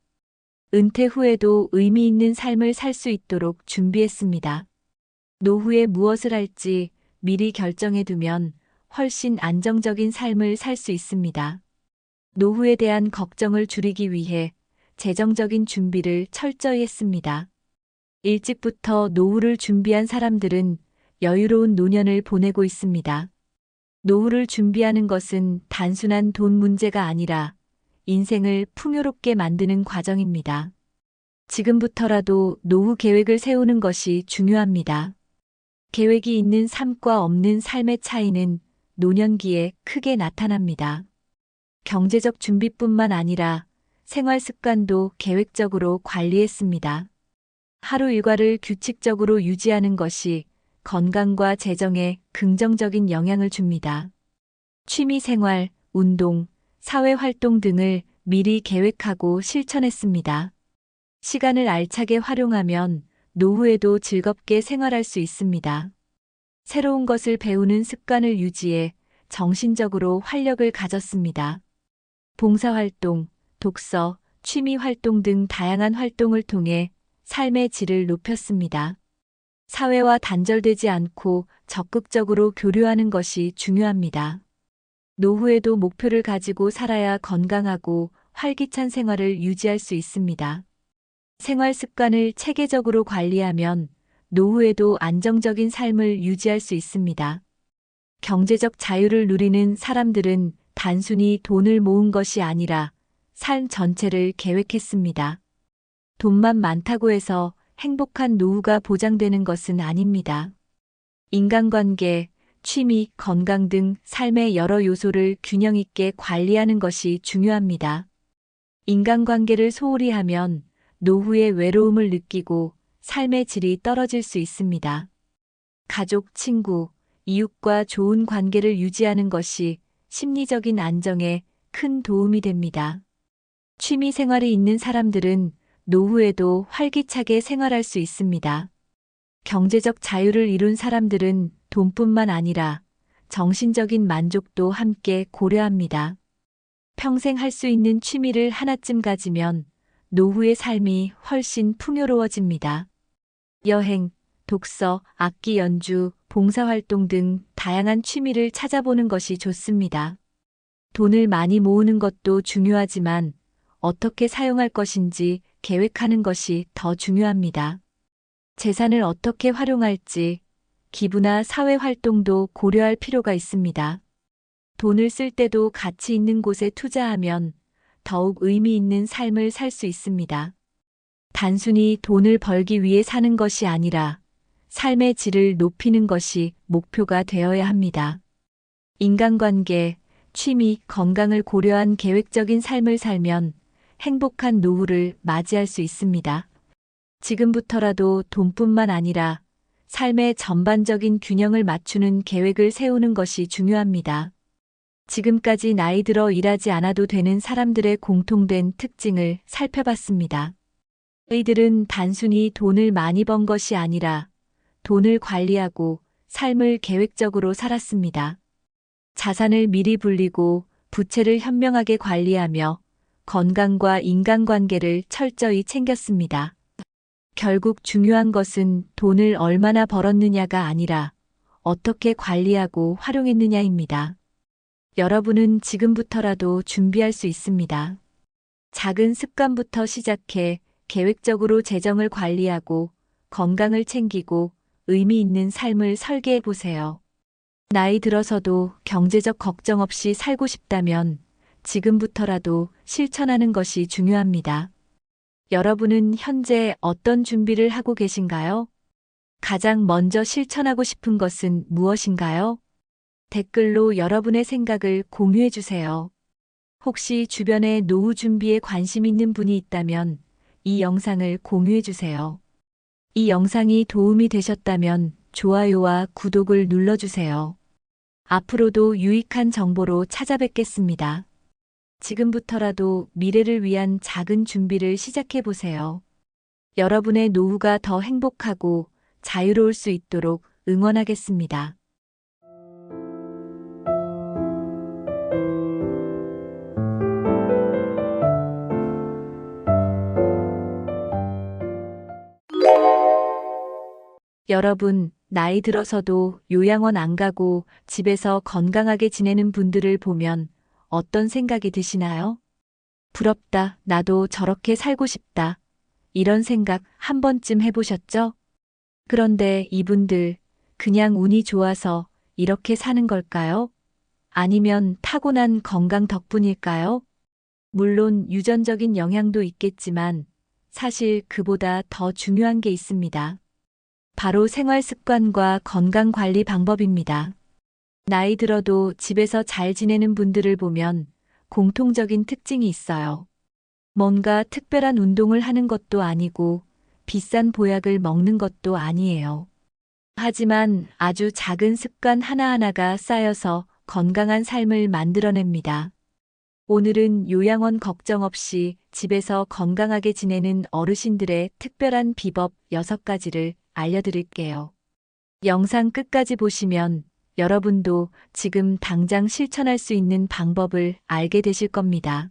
은퇴 후에도 의미 있는 삶을 살 수 있도록 준비했습니다. 노후에 무엇을 할지 미리 결정해 두면 훨씬 안정적인 삶을 살 수 있습니다. 노후에 대한 걱정을 줄이기 위해 재정적인 준비를 철저히 했습니다. 일찍부터 노후를 준비한 사람들은 여유로운 노년을 보내고 있습니다. 노후를 준비하는 것은 단순한 돈 문제가 아니라 인생을 풍요롭게 만드는 과정입니다. 지금부터라도 노후 계획을 세우는 것이 중요합니다. 계획이 있는 삶과 없는 삶의 차이는 노년기에 크게 나타납니다. 경제적 준비뿐만 아니라 생활 습관도 계획적으로 관리했습니다. 하루 일과를 규칙적으로 유지하는 것이 건강과 재정에 긍정적인 영향을 줍니다. 취미 생활, 운동, 사회 활동 등을 미리 계획하고 실천했습니다. 시간을 알차게 활용하면 노후에도 즐겁게 생활할 수 있습니다. 새로운 것을 배우는 습관을 유지해 정신적으로 활력을 가졌습니다. 봉사활동, 독서, 취미 활동 등 다양한 활동을 통해 삶의 질을 높였습니다. 사회와 단절되지 않고 적극적으로 교류하는 것이 중요합니다. 노후에도 목표를 가지고 살아야 건강하고 활기찬 생활을 유지할 수 있습니다. 생활 습관을 체계적으로 관리하면 노후에도 안정적인 삶을 유지할 수 있습니다. 경제적 자유를 누리는 사람들은 단순히 돈을 모은 것이 아니라 삶 전체를 계획했습니다. 돈만 많다고 해서 행복한 노후가 보장되는 것은 아닙니다. 인간관계, 취미, 건강 등 삶의 여러 요소를 균형 있게 관리하는 것이 중요합니다. 인간관계를 소홀히 하면 노후의 외로움을 느끼고 삶의 질이 떨어질 수 있습니다. 가족, 친구, 이웃과 좋은 관계를 유지하는 것이 심리적인 안정에 큰 도움이 됩니다. 취미 생활이 있는 사람들은 노후에도 활기차게 생활할 수 있습니다. 경제적 자유를 이룬 사람들은 돈뿐만 아니라 정신적인 만족도 함께 고려합니다. 평생 할 수 있는 취미를 하나쯤 가지면 노후의 삶이 훨씬 풍요로워집니다. 여행, 독서, 악기 연주, 봉사활동 등 다양한 취미를 찾아보는 것이 좋습니다. 돈을 많이 모으는 것도 중요하지만 어떻게 사용할 것인지 계획하는 것이 더 중요합니다. 재산을 어떻게 활용할지, 기부나 사회 활동도 고려할 필요가 있습니다. 돈을 쓸 때도 가치 있는 곳에 투자하면 더욱 의미 있는 삶을 살 수 있습니다. 단순히 돈을 벌기 위해 사는 것이 아니라 삶의 질을 높이는 것이 목표가 되어야 합니다. 인간관계, 취미, 건강을 고려한 계획적인 삶을 살면 행복한 노후를 맞이할 수 있습니다. 지금부터라도 돈뿐만 아니라 삶의 전반적인 균형을 맞추는 계획을 세우는 것이 중요합니다. 지금까지 나이 들어 일하지 않아도 되는 사람들의 공통된 특징을 살펴봤습니다. 이들은 단순히 돈을 많이 번 것이 아니라 돈을 관리하고 삶을 계획적으로 살았습니다. 자산을 미리 불리고 부채를 현명하게 관리하며 건강과 인간관계를 철저히 챙겼습니다. 결국 중요한 것은 돈을 얼마나 벌었느냐가 아니라 어떻게 관리하고 활용했느냐입니다. 여러분은 지금부터라도 준비할 수 있습니다. 작은 습관부터 시작해 계획적으로 재정을 관리하고 건강을 챙기고 의미 있는 삶을 설계해 보세요. 나이 들어서도 경제적 걱정 없이 살고 싶다면 지금부터라도 실천하는 것이 중요합니다. 여러분은 현재 어떤 준비를 하고 계신가요? 가장 먼저 실천하고 싶은 것은 무엇인가요? 댓글로 여러분의 생각을 공유해 주세요. 혹시 주변에 노후 준비에 관심 있는 분이 있다면 이 영상을 공유해 주세요. 이 영상이 도움이 되셨다면 좋아요와 구독을 눌러주세요. 앞으로도 유익한 정보로 찾아뵙겠습니다. 지금부터라도 미래를 위한 작은 준비를 시작해 보세요. 여러분의 노후가 더 행복하고 자유로울 수 있도록 응원하겠습니다. 여러분, 나이 들어서도 요양원 안 가고 집에서 건강하게 지내는 분들을 보면 어떤 생각이 드시나요? 부럽다. 나도 저렇게 살고 싶다. 이런 생각 한 번쯤 해보셨죠? 그런데 이분들 그냥 운이 좋아서 이렇게 사는 걸까요? 아니면 타고난 건강 덕분일까요? 물론 유전적인 영향도 있겠지만 사실 그보다 더 중요한 게 있습니다. 바로 생활 습관과 건강 관리 방법입니다. 나이 들어도 집에서 잘 지내는 분들을 보면 공통적인 특징이 있어요. 뭔가 특별한 운동을 하는 것도 아니고 비싼 보약을 먹는 것도 아니에요. 하지만 아주 작은 습관 하나하나가 쌓여서 건강한 삶을 만들어냅니다. 오늘은 요양원 걱정 없이 집에서 건강하게 지내는 어르신들의 특별한 비법 6가지를 알려드릴게요. 영상 끝까지 보시면 여러분도 지금 당장 실천할 수 있는 방법을 알게 되실 겁니다.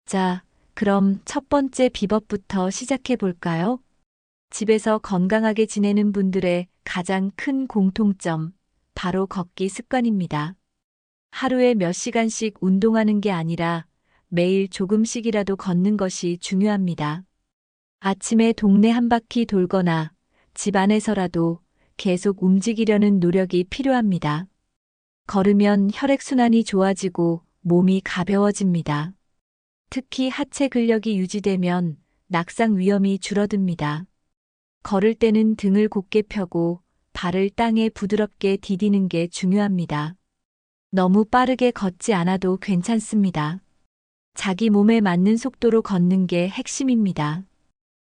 자, 그럼 첫 번째 비법부터 시작해 볼까요? 집에서 건강하게 지내는 분들의 가장 큰 공통점, 바로 걷기 습관입니다. 하루에 몇 시간씩 운동하는 게 아니라 매일 조금씩이라도 걷는 것이 중요합니다. 아침에 동네 한 바퀴 돌거나 집 안에서라도 계속 움직이려는 노력이 필요합니다. 걸으면 혈액순환이 좋아지고 몸이 가벼워집니다. 특히 하체 근력이 유지되면 낙상 위험이 줄어듭니다. 걸을 때는 등을 곧게 펴고 발을 땅에 부드럽게 디디는 게 중요합니다. 너무 빠르게 걷지 않아도 괜찮습니다. 자기 몸에 맞는 속도로 걷는 게 핵심입니다.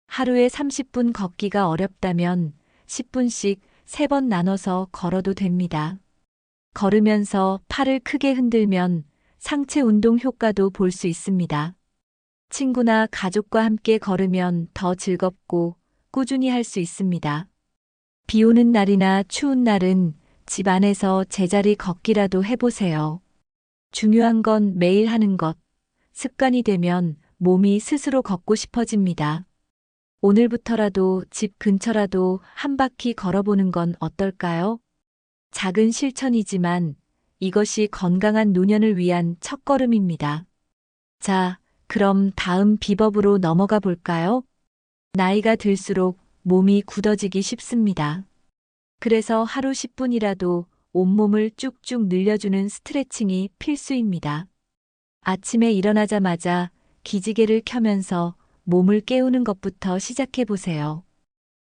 하루에 30분 걷기가 어렵다면 10분씩 3번 나눠서 걸어도 됩니다. 걸으면서 팔을 크게 흔들면 상체 운동 효과도 볼 수 있습니다. 친구나 가족과 함께 걸으면 더 즐겁고 꾸준히 할 수 있습니다. 비 오는 날이나 추운 날은 집 안에서 제자리 걷기라도 해보세요. 중요한 건 매일 하는 것. 습관이 되면 몸이 스스로 걷고 싶어집니다. 오늘부터라도 집 근처라도 한 바퀴 걸어보는 건 어떨까요? 작은 실천이지만 이것이 건강한 노년을 위한 첫걸음입니다. 자, 그럼 다음 비법으로 넘어가 볼까요? 나이가 들수록 몸이 굳어지기 쉽습니다. 그래서 하루 10분이라도 온몸을 쭉쭉 늘려주는 스트레칭이 필수입니다. 아침에 일어나자마자 기지개를 켜면서 몸을 깨우는 것부터 시작해 보세요.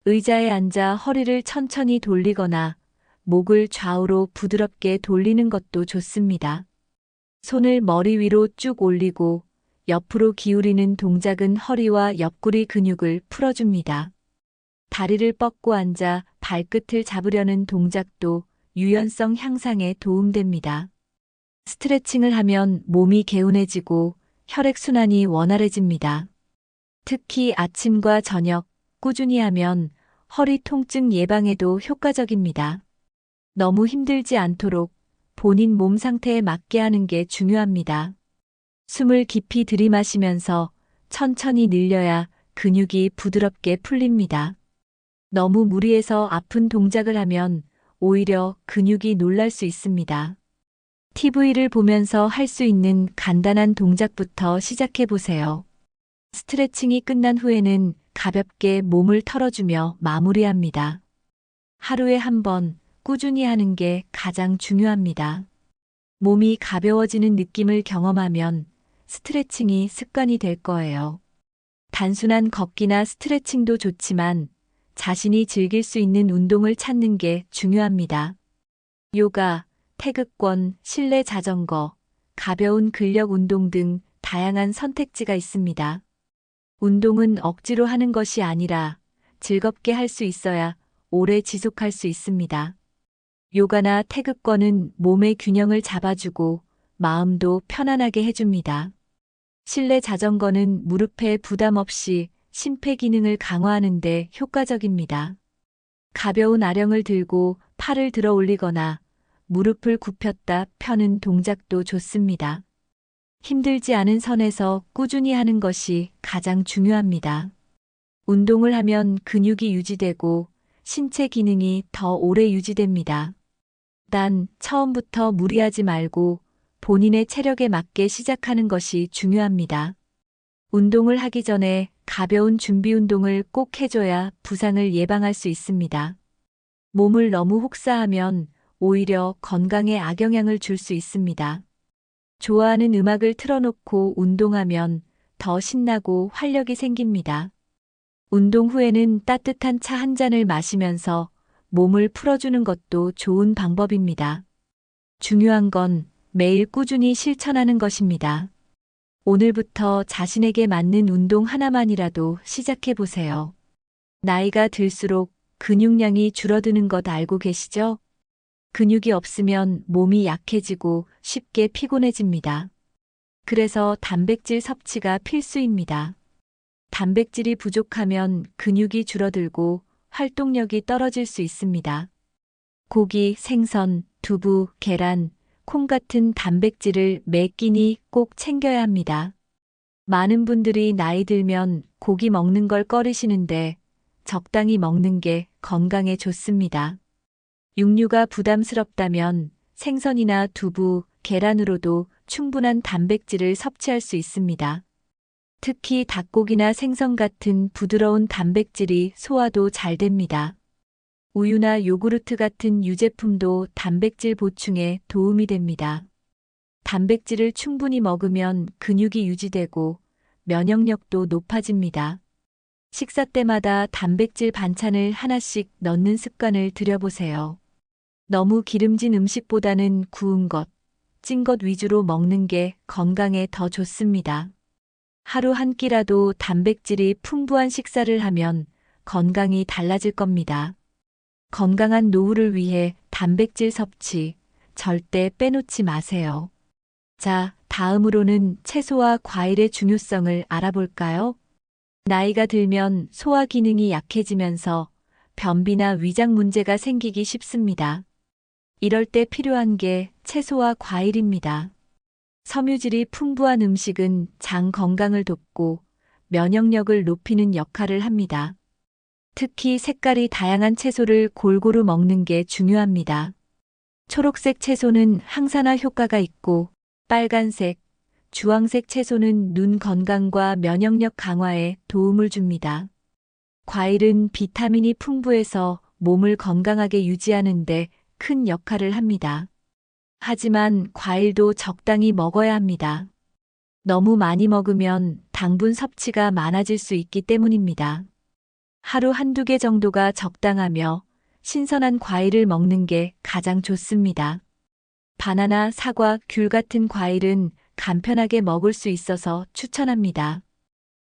의자에 앉아 허리를 천천히 돌리거나 목을 좌우로 부드럽게 돌리는 것도 좋습니다. 손을 머리 위로 쭉 올리고 옆으로 기울이는 동작은 허리와 옆구리 근육을 풀어줍니다. 다리를 뻗고 앉아 발끝을 잡으려는 동작도 유연성 향상에 도움됩니다. 스트레칭을 하면 몸이 개운해지고 혈액순환이 원활해집니다. 특히 아침과 저녁 꾸준히 하면 허리 통증 예방에도 효과적입니다. 너무 힘들지 않도록 본인 몸 상태에 맞게 하는 게 중요합니다. 숨을 깊이 들이마시면서 천천히 늘려야 근육이 부드럽게 풀립니다. 너무 무리해서 아픈 동작을 하면 오히려 근육이 놀랄 수 있습니다. TV를 보면서 할 수 있는 간단한 동작부터 시작해 보세요. 스트레칭이 끝난 후에는 가볍게 몸을 털어주며 마무리합니다. 하루에 한 번 꾸준히 하는 게 가장 중요합니다. 몸이 가벼워지는 느낌을 경험하면 스트레칭이 습관이 될 거예요. 단순한 걷기나 스트레칭도 좋지만 자신이 즐길 수 있는 운동을 찾는 게 중요합니다. 요가, 태극권, 실내 자전거, 가벼운 근력 운동 등 다양한 선택지가 있습니다. 운동은 억지로 하는 것이 아니라 즐겁게 할 수 있어야 오래 지속할 수 있습니다. 요가나 태극권은 몸의 균형을 잡아주고 마음도 편안하게 해줍니다. 실내 자전거는 무릎에 부담 없이 심폐 기능을 강화하는 데 효과적입니다. 가벼운 아령을 들고 팔을 들어 올리거나 무릎을 굽혔다 펴는 동작도 좋습니다. 힘들지 않은 선에서 꾸준히 하는 것이 가장 중요합니다. 운동을 하면 근육이 유지되고 신체 기능이 더 오래 유지됩니다. 단, 처음부터 무리하지 말고 본인의 체력에 맞게 시작하는 것이 중요합니다. 운동을 하기 전에 가벼운 준비 운동을 꼭 해줘야 부상을 예방할 수 있습니다. 몸을 너무 혹사하면 오히려 건강에 악영향을 줄 수 있습니다. 좋아하는 음악을 틀어놓고 운동하면 더 신나고 활력이 생깁니다. 운동 후에는 따뜻한 차 한 잔을 마시면서 몸을 풀어주는 것도 좋은 방법입니다. 중요한 건 매일 꾸준히 실천하는 것입니다. 오늘부터 자신에게 맞는 운동 하나만이라도 시작해 보세요. 나이가 들수록 근육량이 줄어드는 것 알고 계시죠? 근육이 없으면 몸이 약해지고 쉽게 피곤해집니다. 그래서 단백질 섭취가 필수입니다. 단백질이 부족하면 근육이 줄어들고 활동력이 떨어질 수 있습니다. 고기, 생선, 두부, 계란, 콩 같은 단백질을 매 끼니 꼭 챙겨야 합니다. 많은 분들이 나이 들면 고기 먹는 걸 꺼리시는데 적당히 먹는 게 건강에 좋습니다. 육류가 부담스럽다면 생선이나 두부, 계란으로도 충분한 단백질을 섭취할 수 있습니다. 특히 닭고기나 생선 같은 부드러운 단백질이 소화도 잘 됩니다. 우유나 요구르트 같은 유제품도 단백질 보충에 도움이 됩니다. 단백질을 충분히 먹으면 근육이 유지되고 면역력도 높아집니다. 식사 때마다 단백질 반찬을 하나씩 넣는 습관을 들여보세요. 너무 기름진 음식보다는 구운 것, 찐 것 위주로 먹는 게 건강에 더 좋습니다. 하루 한 끼라도 단백질이 풍부한 식사를 하면 건강이 달라질 겁니다. 건강한 노후를 위해 단백질 섭취 절대 빼놓지 마세요. 자, 다음으로는 채소와 과일의 중요성을 알아볼까요? 나이가 들면 소화 기능이 약해지면서 변비나 위장 문제가 생기기 쉽습니다. 이럴 때 필요한 게 채소와 과일입니다. 섬유질이 풍부한 음식은 장 건강을 돕고 면역력을 높이는 역할을 합니다. 특히 색깔이 다양한 채소를 골고루 먹는 게 중요합니다. 초록색 채소는 항산화 효과가 있고 빨간색, 주황색 채소는 눈 건강과 면역력 강화에 도움을 줍니다. 과일은 비타민이 풍부해서 몸을 건강하게 유지하는 데 큰 역할을 합니다. 하지만 과일도 적당히 먹어야 합니다. 너무 많이 먹으면 당분 섭취가 많아질 수 있기 때문입니다. 하루 한두 개 정도가 적당하며 신선한 과일을 먹는 게 가장 좋습니다. 바나나, 사과, 귤 같은 과일은 간편하게 먹을 수 있어서 추천합니다.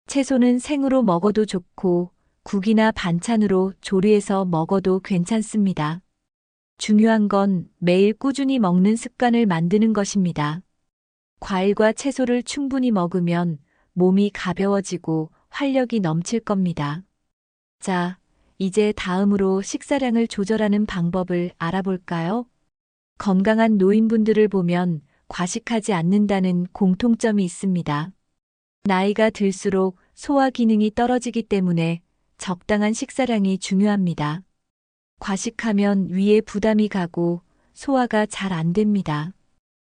채소는 생으로 먹어도 좋고 국이나 반찬으로 조리해서 먹어도 괜찮습니다. 중요한 건 매일 꾸준히 먹는 습관을 만드는 것입니다. 과일과 채소를 충분히 먹으면 몸이 가벼워지고 활력이 넘칠 겁니다. 자, 이제 다음으로 식사량을 조절하는 방법을 알아볼까요? 건강한 노인분들을 보면 과식하지 않는다는 공통점이 있습니다. 나이가 들수록 소화 기능이 떨어지기 때문에 적당한 식사량이 중요합니다. 과식하면 위에 부담이 가고 소화가 잘 안 됩니다.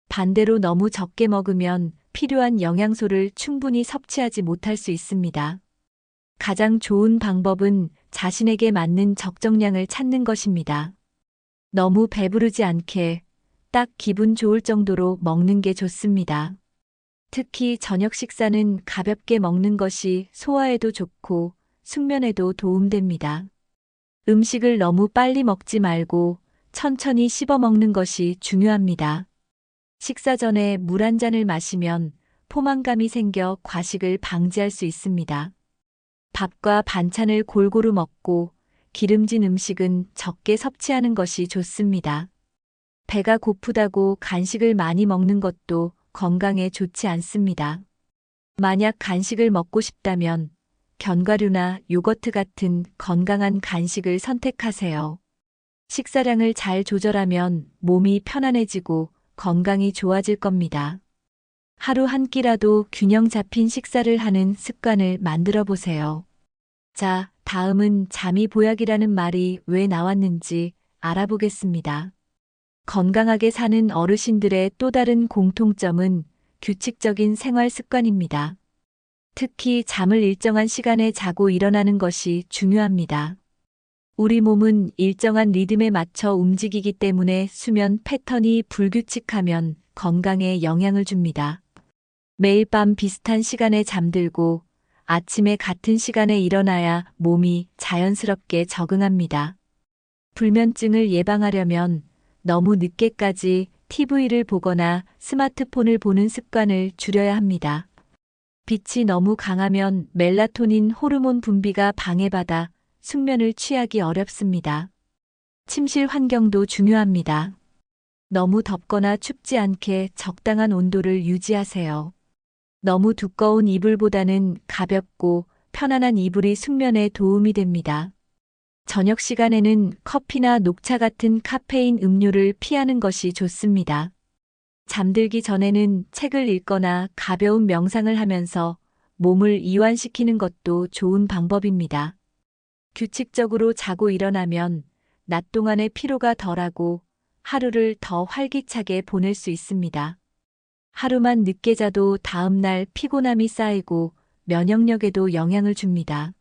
반대로 너무 적게 먹으면 필요한 영양소를 충분히 섭취하지 못할 수 있습니다. 가장 좋은 방법은 자신에게 맞는 적정량을 찾는 것입니다. 너무 배부르지 않게 딱 기분 좋을 정도로 먹는 게 좋습니다. 특히 저녁 식사는 가볍게 먹는 것이 소화에도 좋고 숙면에도 도움됩니다. 음식을 너무 빨리 먹지 말고 천천히 씹어 먹는 것이 중요합니다. 식사 전에 물 한 잔을 마시면 포만감이 생겨 과식을 방지할 수 있습니다. 밥과 반찬을 골고루 먹고 기름진 음식은 적게 섭취하는 것이 좋습니다. 배가 고프다고 간식을 많이 먹는 것도 건강에 좋지 않습니다. 만약 간식을 먹고 싶다면 견과류나 요거트 같은 건강한 간식을 선택하세요. 식사량을 잘 조절하면 몸이 편안해지고 건강이 좋아질 겁니다. 하루 한 끼라도 균형 잡힌 식사를 하는 습관을 만들어 보세요. 자, 다음은 잠이 보약이라는 말이 왜 나왔는지 알아보겠습니다. 건강하게 사는 어르신들의 또 다른 공통점은 규칙적인 생활 습관입니다. 특히 잠을 일정한 시간에 자고 일어나는 것이 중요합니다. 우리 몸은 일정한 리듬에 맞춰 움직이기 때문에 수면 패턴이 불규칙하면 건강에 영향을 줍니다. 매일 밤 비슷한 시간에 잠들고 아침에 같은 시간에 일어나야 몸이 자연스럽게 적응합니다. 불면증을 예방하려면 너무 늦게까지 TV를 보거나 스마트폰을 보는 습관을 줄여야 합니다. 빛이 너무 강하면 멜라토닌 호르몬 분비가 방해받아 숙면을 취하기 어렵습니다. 침실 환경도 중요합니다. 너무 덥거나 춥지 않게 적당한 온도를 유지하세요. 너무 두꺼운 이불보다는 가볍고 편안한 이불이 숙면에 도움이 됩니다. 저녁 시간에는 커피나 녹차 같은 카페인 음료를 피하는 것이 좋습니다. 잠들기 전에는 책을 읽거나 가벼운 명상을 하면서 몸을 이완시키는 것도 좋은 방법입니다. 규칙적으로 자고 일어나면 낮 동안의 피로가 덜하고 하루를 더 활기차게 보낼 수 있습니다. 하루만 늦게 자도 다음날 피곤함이 쌓이고 면역력에도 영향을 줍니다.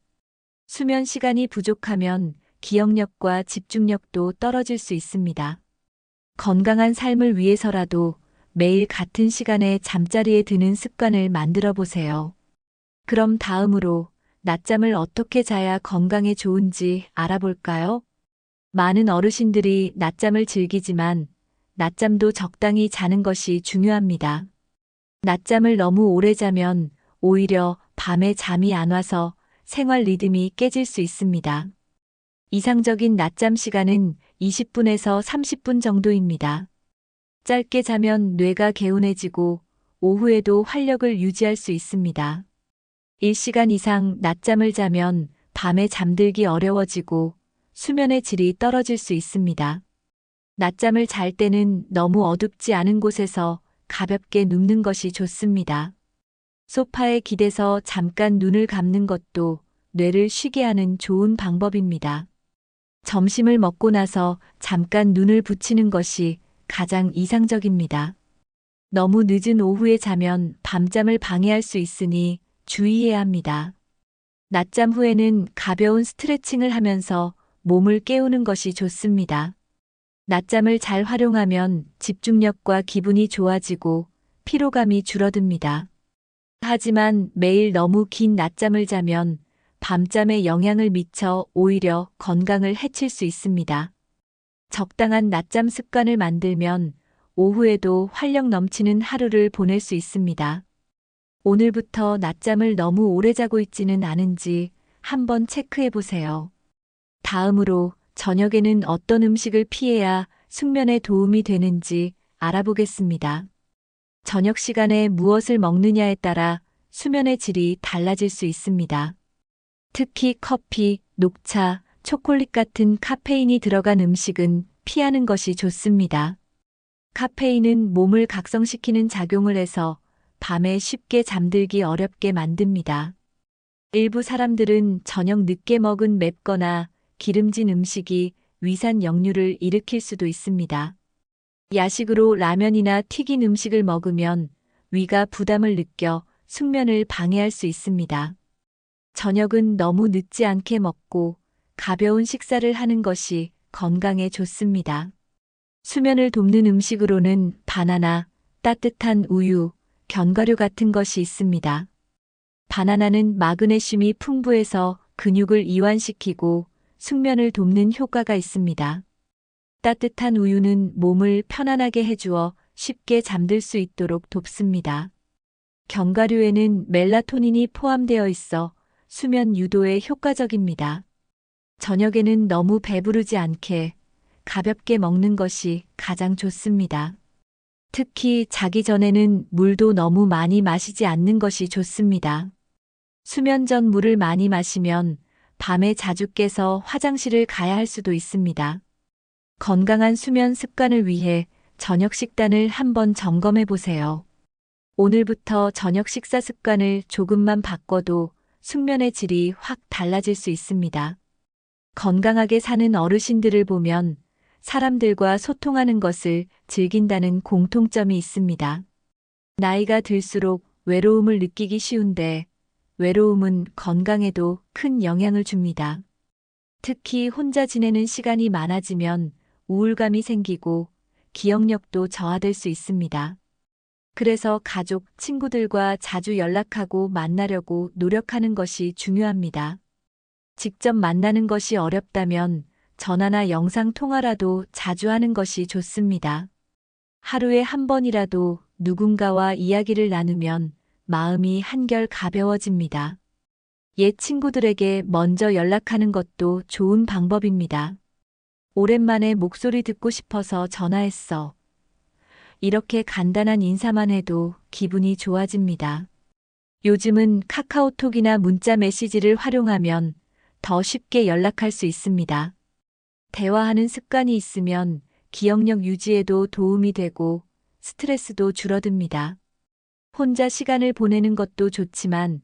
수면 시간이 부족하면 기억력과 집중력도 떨어질 수 있습니다. 건강한 삶을 위해서라도 매일 같은 시간에 잠자리에 드는 습관을 만들어 보세요. 그럼 다음으로 낮잠을 어떻게 자야 건강에 좋은지 알아볼까요? 많은 어르신들이 낮잠을 즐기지만 낮잠도 적당히 자는 것이 중요합니다. 낮잠을 너무 오래 자면 오히려 밤에 잠이 안 와서 생활 리듬이 깨질 수 있습니다. 이상적인 낮잠 시간은 20분에서 30분 정도입니다. 짧게 자면 뇌가 개운해지고 오후에도 활력을 유지할 수 있습니다. 1시간 이상 낮잠을 자면 밤에 잠들기 어려워지고 수면의 질이 떨어질 수 있습니다. 낮잠을 잘 때는 너무 어둡지 않은 곳에서 가볍게 눕는 것이 좋습니다. 소파에 기대서 잠깐 눈을 감는 것도 뇌를 쉬게 하는 좋은 방법입니다. 점심을 먹고 나서 잠깐 눈을 붙이는 것이 가장 이상적입니다. 너무 늦은 오후에 자면 밤잠을 방해할 수 있으니 주의해야 합니다. 낮잠 후에는 가벼운 스트레칭을 하면서 몸을 깨우는 것이 좋습니다. 낮잠을 잘 활용하면 집중력과 기분이 좋아지고 피로감이 줄어듭니다. 하지만 매일 너무 긴 낮잠을 자면 밤잠에 영향을 미쳐 오히려 건강을 해칠 수 있습니다. 적당한 낮잠 습관을 만들면 오후에도 활력 넘치는 하루를 보낼 수 있습니다. 오늘부터 낮잠을 너무 오래 자고 있지는 않은지 한번 체크해 보세요. 다음으로 저녁에는 어떤 음식을 피해야 숙면에 도움이 되는지 알아보겠습니다. 저녁 시간에 무엇을 먹느냐에 따라 수면의 질이 달라질 수 있습니다. 특히 커피, 녹차, 초콜릿 같은 카페인이 들어간 음식은 피하는 것이 좋습니다. 카페인은 몸을 각성시키는 작용을 해서 밤에 쉽게 잠들기 어렵게 만듭니다. 일부 사람들은 저녁 늦게 먹은 맵거나 기름진 음식이 위산 역류를 일으킬 수도 있습니다. 야식으로 라면이나 튀긴 음식을 먹으면 위가 부담을 느껴 숙면을 방해할 수 있습니다. 저녁은 너무 늦지 않게 먹고 가벼운 식사를 하는 것이 건강에 좋습니다. 수면을 돕는 음식으로는 바나나, 따뜻한 우유, 견과류 같은 것이 있습니다. 바나나는 마그네슘이 풍부해서 근육을 이완시키고 숙면을 돕는 효과가 있습니다. 따뜻한 우유는 몸을 편안하게 해주어 쉽게 잠들 수 있도록 돕습니다. 견과류에는 멜라토닌이 포함되어 있어 수면 유도에 효과적입니다. 저녁에는 너무 배부르지 않게 가볍게 먹는 것이 가장 좋습니다. 특히 자기 전에는 물도 너무 많이 마시지 않는 것이 좋습니다. 수면 전 물을 많이 마시면 밤에 자주 깨서 화장실을 가야 할 수도 있습니다. 건강한 수면 습관을 위해 저녁 식단을 한번 점검해 보세요. 오늘부터 저녁 식사 습관을 조금만 바꿔도 숙면의 질이 확 달라질 수 있습니다. 건강하게 사는 어르신들을 보면 사람들과 소통하는 것을 즐긴다는 공통점이 있습니다. 나이가 들수록 외로움을 느끼기 쉬운데 외로움은 건강에도 큰 영향을 줍니다. 특히 혼자 지내는 시간이 많아지면 우울감이 생기고 기억력도 저하될 수 있습니다. 그래서 가족, 친구들과 자주 연락하고 만나려고 노력하는 것이 중요합니다. 직접 만나는 것이 어렵다면 전화나 영상 통화라도 자주 하는 것이 좋습니다. 하루에 한 번이라도 누군가와 이야기를 나누면 마음이 한결 가벼워집니다. 옛 친구들에게 먼저 연락하는 것도 좋은 방법입니다. 오랜만에 목소리 듣고 싶어서 전화했어. 이렇게 간단한 인사만 해도 기분이 좋아집니다. 요즘은 카카오톡이나 문자 메시지를 활용하면 더 쉽게 연락할 수 있습니다. 대화하는 습관이 있으면 기억력 유지에도 도움이 되고 스트레스도 줄어듭니다. 혼자 시간을 보내는 것도 좋지만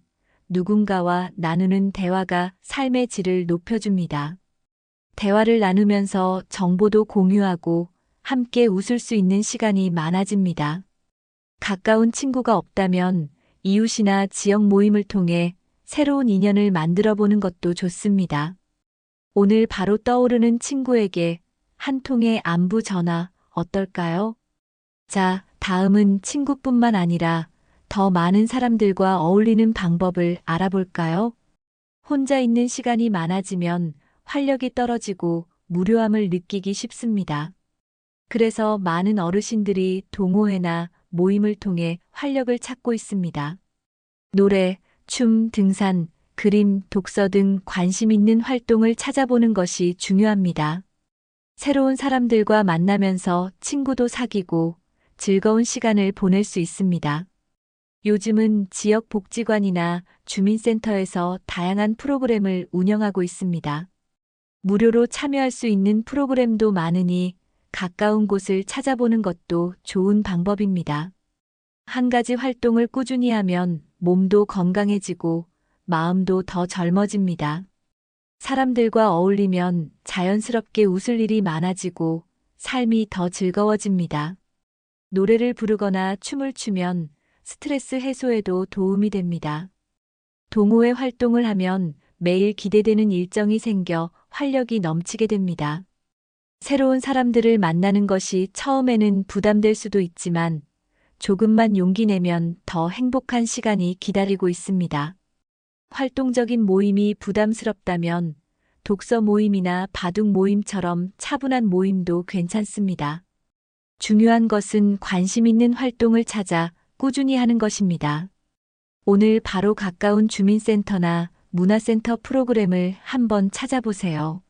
누군가와 나누는 대화가 삶의 질을 높여줍니다. 대화를 나누면서 정보도 공유하고 함께 웃을 수 있는 시간이 많아집니다. 가까운 친구가 없다면 이웃이나 지역 모임을 통해 새로운 인연을 만들어 보는 것도 좋습니다. 오늘 바로 떠오르는 친구에게 한 통의 안부 전화 어떨까요? 자, 다음은 친구뿐만 아니라 더 많은 사람들과 어울리는 방법을 알아볼까요? 혼자 있는 시간이 많아지면 활력이 떨어지고 무료함을 느끼기 쉽습니다. 그래서 많은 어르신들이 동호회나 모임을 통해 활력을 찾고 있습니다. 노래, 춤, 등산, 그림, 독서 등 관심 있는 활동을 찾아보는 것이 중요합니다. 새로운 사람들과 만나면서 친구도 사귀고 즐거운 시간을 보낼 수 있습니다. 요즘은 지역 복지관이나 주민센터에서 다양한 프로그램을 운영하고 있습니다. 무료로 참여할 수 있는 프로그램도 많으니 가까운 곳을 찾아보는 것도 좋은 방법입니다. 한 가지 활동을 꾸준히 하면 몸도 건강해지고 마음도 더 젊어집니다. 사람들과 어울리면 자연스럽게 웃을 일이 많아지고 삶이 더 즐거워집니다. 노래를 부르거나 춤을 추면 스트레스 해소에도 도움이 됩니다. 동호회 활동을 하면 매일 기대되는 일정이 생겨 활력이 넘치게 됩니다. 새로운 사람들을 만나는 것이 처음에는 부담될 수도 있지만 조금만 용기 내면 더 행복한 시간이 기다리고 있습니다. 활동적인 모임이 부담스럽다면 독서 모임이나 바둑 모임처럼 차분한 모임도 괜찮습니다. 중요한 것은 관심 있는 활동을 찾아 꾸준히 하는 것입니다. 오늘 바로 가까운 주민센터나 문화센터 프로그램을 한번 찾아보세요.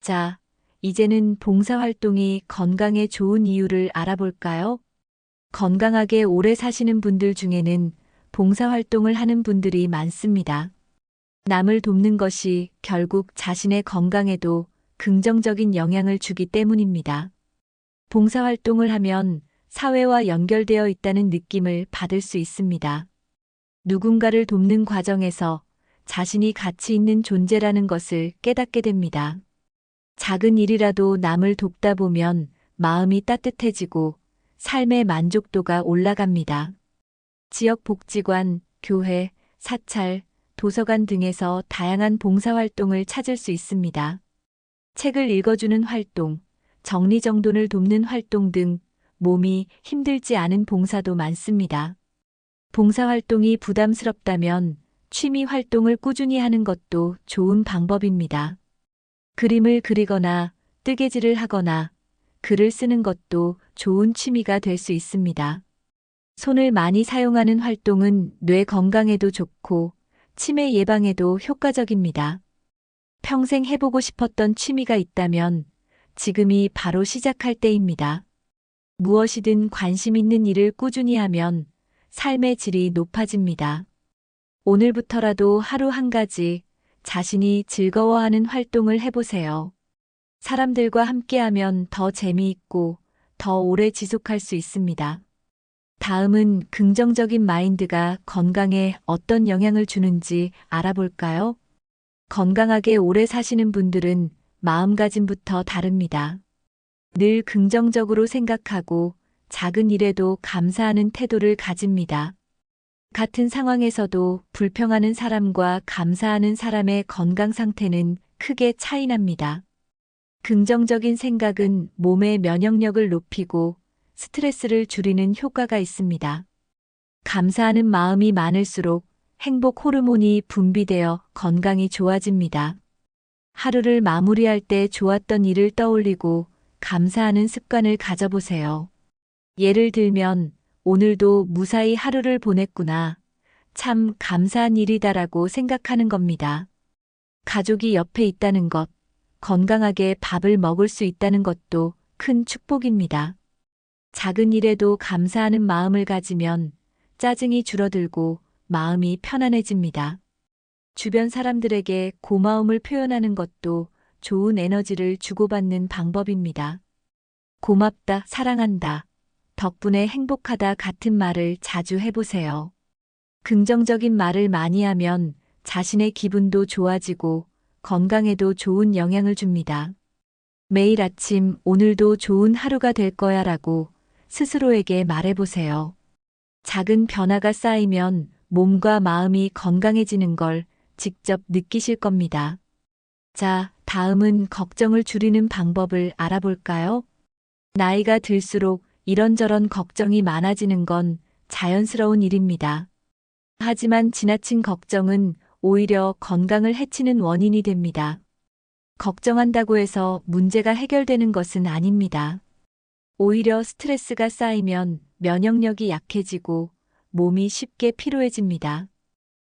자, 이제는 봉사활동이 건강에 좋은 이유를 알아볼까요? 건강하게 오래 사시는 분들 중에는 봉사활동을 하는 분들이 많습니다. 남을 돕는 것이 결국 자신의 건강에도 긍정적인 영향을 주기 때문입니다. 봉사활동을 하면 사회와 연결되어 있다는 느낌을 받을 수 있습니다. 누군가를 돕는 과정에서 자신이 가치 있는 존재라는 것을 깨닫게 됩니다. 작은 일이라도 남을 돕다 보면 마음이 따뜻해지고 삶의 만족도가 올라갑니다. 지역 복지관, 교회, 사찰, 도서관 등에서 다양한 봉사활동을 찾을 수 있습니다. 책을 읽어주는 활동, 정리정돈을 돕는 활동 등 몸이 힘들지 않은 봉사도 많습니다. 봉사활동이 부담스럽다면 취미 활동을 꾸준히 하는 것도 좋은 방법입니다. 그림을 그리거나 뜨개질을 하거나 글을 쓰는 것도 좋은 취미가 될 수 있습니다. 손을 많이 사용하는 활동은 뇌 건강에도 좋고 치매 예방에도 효과적입니다. 평생 해보고 싶었던 취미가 있다면 지금이 바로 시작할 때입니다. 무엇이든 관심 있는 일을 꾸준히 하면 삶의 질이 높아집니다. 오늘부터라도 하루 한 가지 자신이 즐거워하는 활동을 해보세요. 사람들과 함께하면 더 재미있고 더 오래 지속할 수 있습니다. 다음은 긍정적인 마인드가 건강에 어떤 영향을 주는지 알아볼까요? 건강하게 오래 사시는 분들은 마음가짐부터 다릅니다. 늘 긍정적으로 생각하고 작은 일에도 감사하는 태도를 가집니다. 같은 상황에서도 불평하는 사람과 감사하는 사람의 건강 상태는 크게 차이 납니다. 긍정적인 생각은 몸의 면역력을 높이고 스트레스를 줄이는 효과가 있습니다. 감사하는 마음이 많을수록 행복 호르몬이 분비되어 건강이 좋아집니다. 하루를 마무리할 때 좋았던 일을 떠올리고 감사하는 습관을 가져보세요. 예를 들면, 오늘도 무사히 하루를 보냈구나. 참 감사한 일이다라고 생각하는 겁니다. 가족이 옆에 있다는 것, 건강하게 밥을 먹을 수 있다는 것도 큰 축복입니다. 작은 일에도 감사하는 마음을 가지면 짜증이 줄어들고 마음이 편안해집니다. 주변 사람들에게 고마움을 표현하는 것도 좋은 에너지를 주고받는 방법입니다. 고맙다, 사랑한다, 덕분에 행복하다 같은 말을 자주 해보세요. 긍정적인 말을 많이 하면 자신의 기분도 좋아지고 건강에도 좋은 영향을 줍니다. 매일 아침 오늘도 좋은 하루가 될 거야 라고 스스로에게 말해보세요. 작은 변화가 쌓이면 몸과 마음이 건강해지는 걸 직접 느끼실 겁니다. 자, 다음은 걱정을 줄이는 방법을 알아볼까요? 나이가 들수록 이런저런 걱정이 많아지는 건 자연스러운 일입니다. 하지만 지나친 걱정은 오히려 건강을 해치는 원인이 됩니다. 걱정한다고 해서 문제가 해결되는 것은 아닙니다. 오히려 스트레스가 쌓이면 면역력이 약해지고 몸이 쉽게 피로해집니다.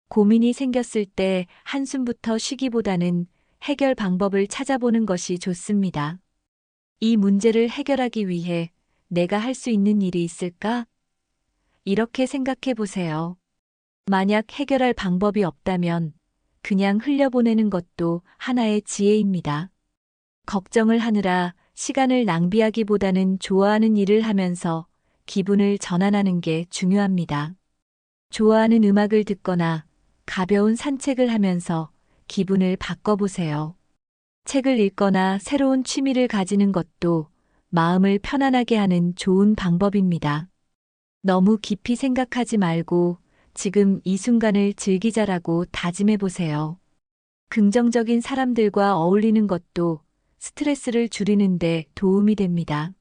고민이 생겼을 때 한숨부터 쉬기보다는 해결 방법을 찾아보는 것이 좋습니다. 이 문제를 해결하기 위해 내가 할 수 있는 일이 있을까? 이렇게 생각해 보세요. 만약 해결할 방법이 없다면 그냥 흘려보내는 것도 하나의 지혜입니다. 걱정을 하느라 시간을 낭비하기보다는 좋아하는 일을 하면서 기분을 전환하는 게 중요합니다. 좋아하는 음악을 듣거나 가벼운 산책을 하면서 기분을 바꿔보세요. 책을 읽거나 새로운 취미를 가지는 것도 마음을 편안하게 하는 좋은 방법입니다. 너무 깊이 생각하지 말고 지금 이 순간을 즐기자라고 다짐해 보세요. 긍정적인 사람들과 어울리는 것도 스트레스를 줄이는데 도움이 됩니다.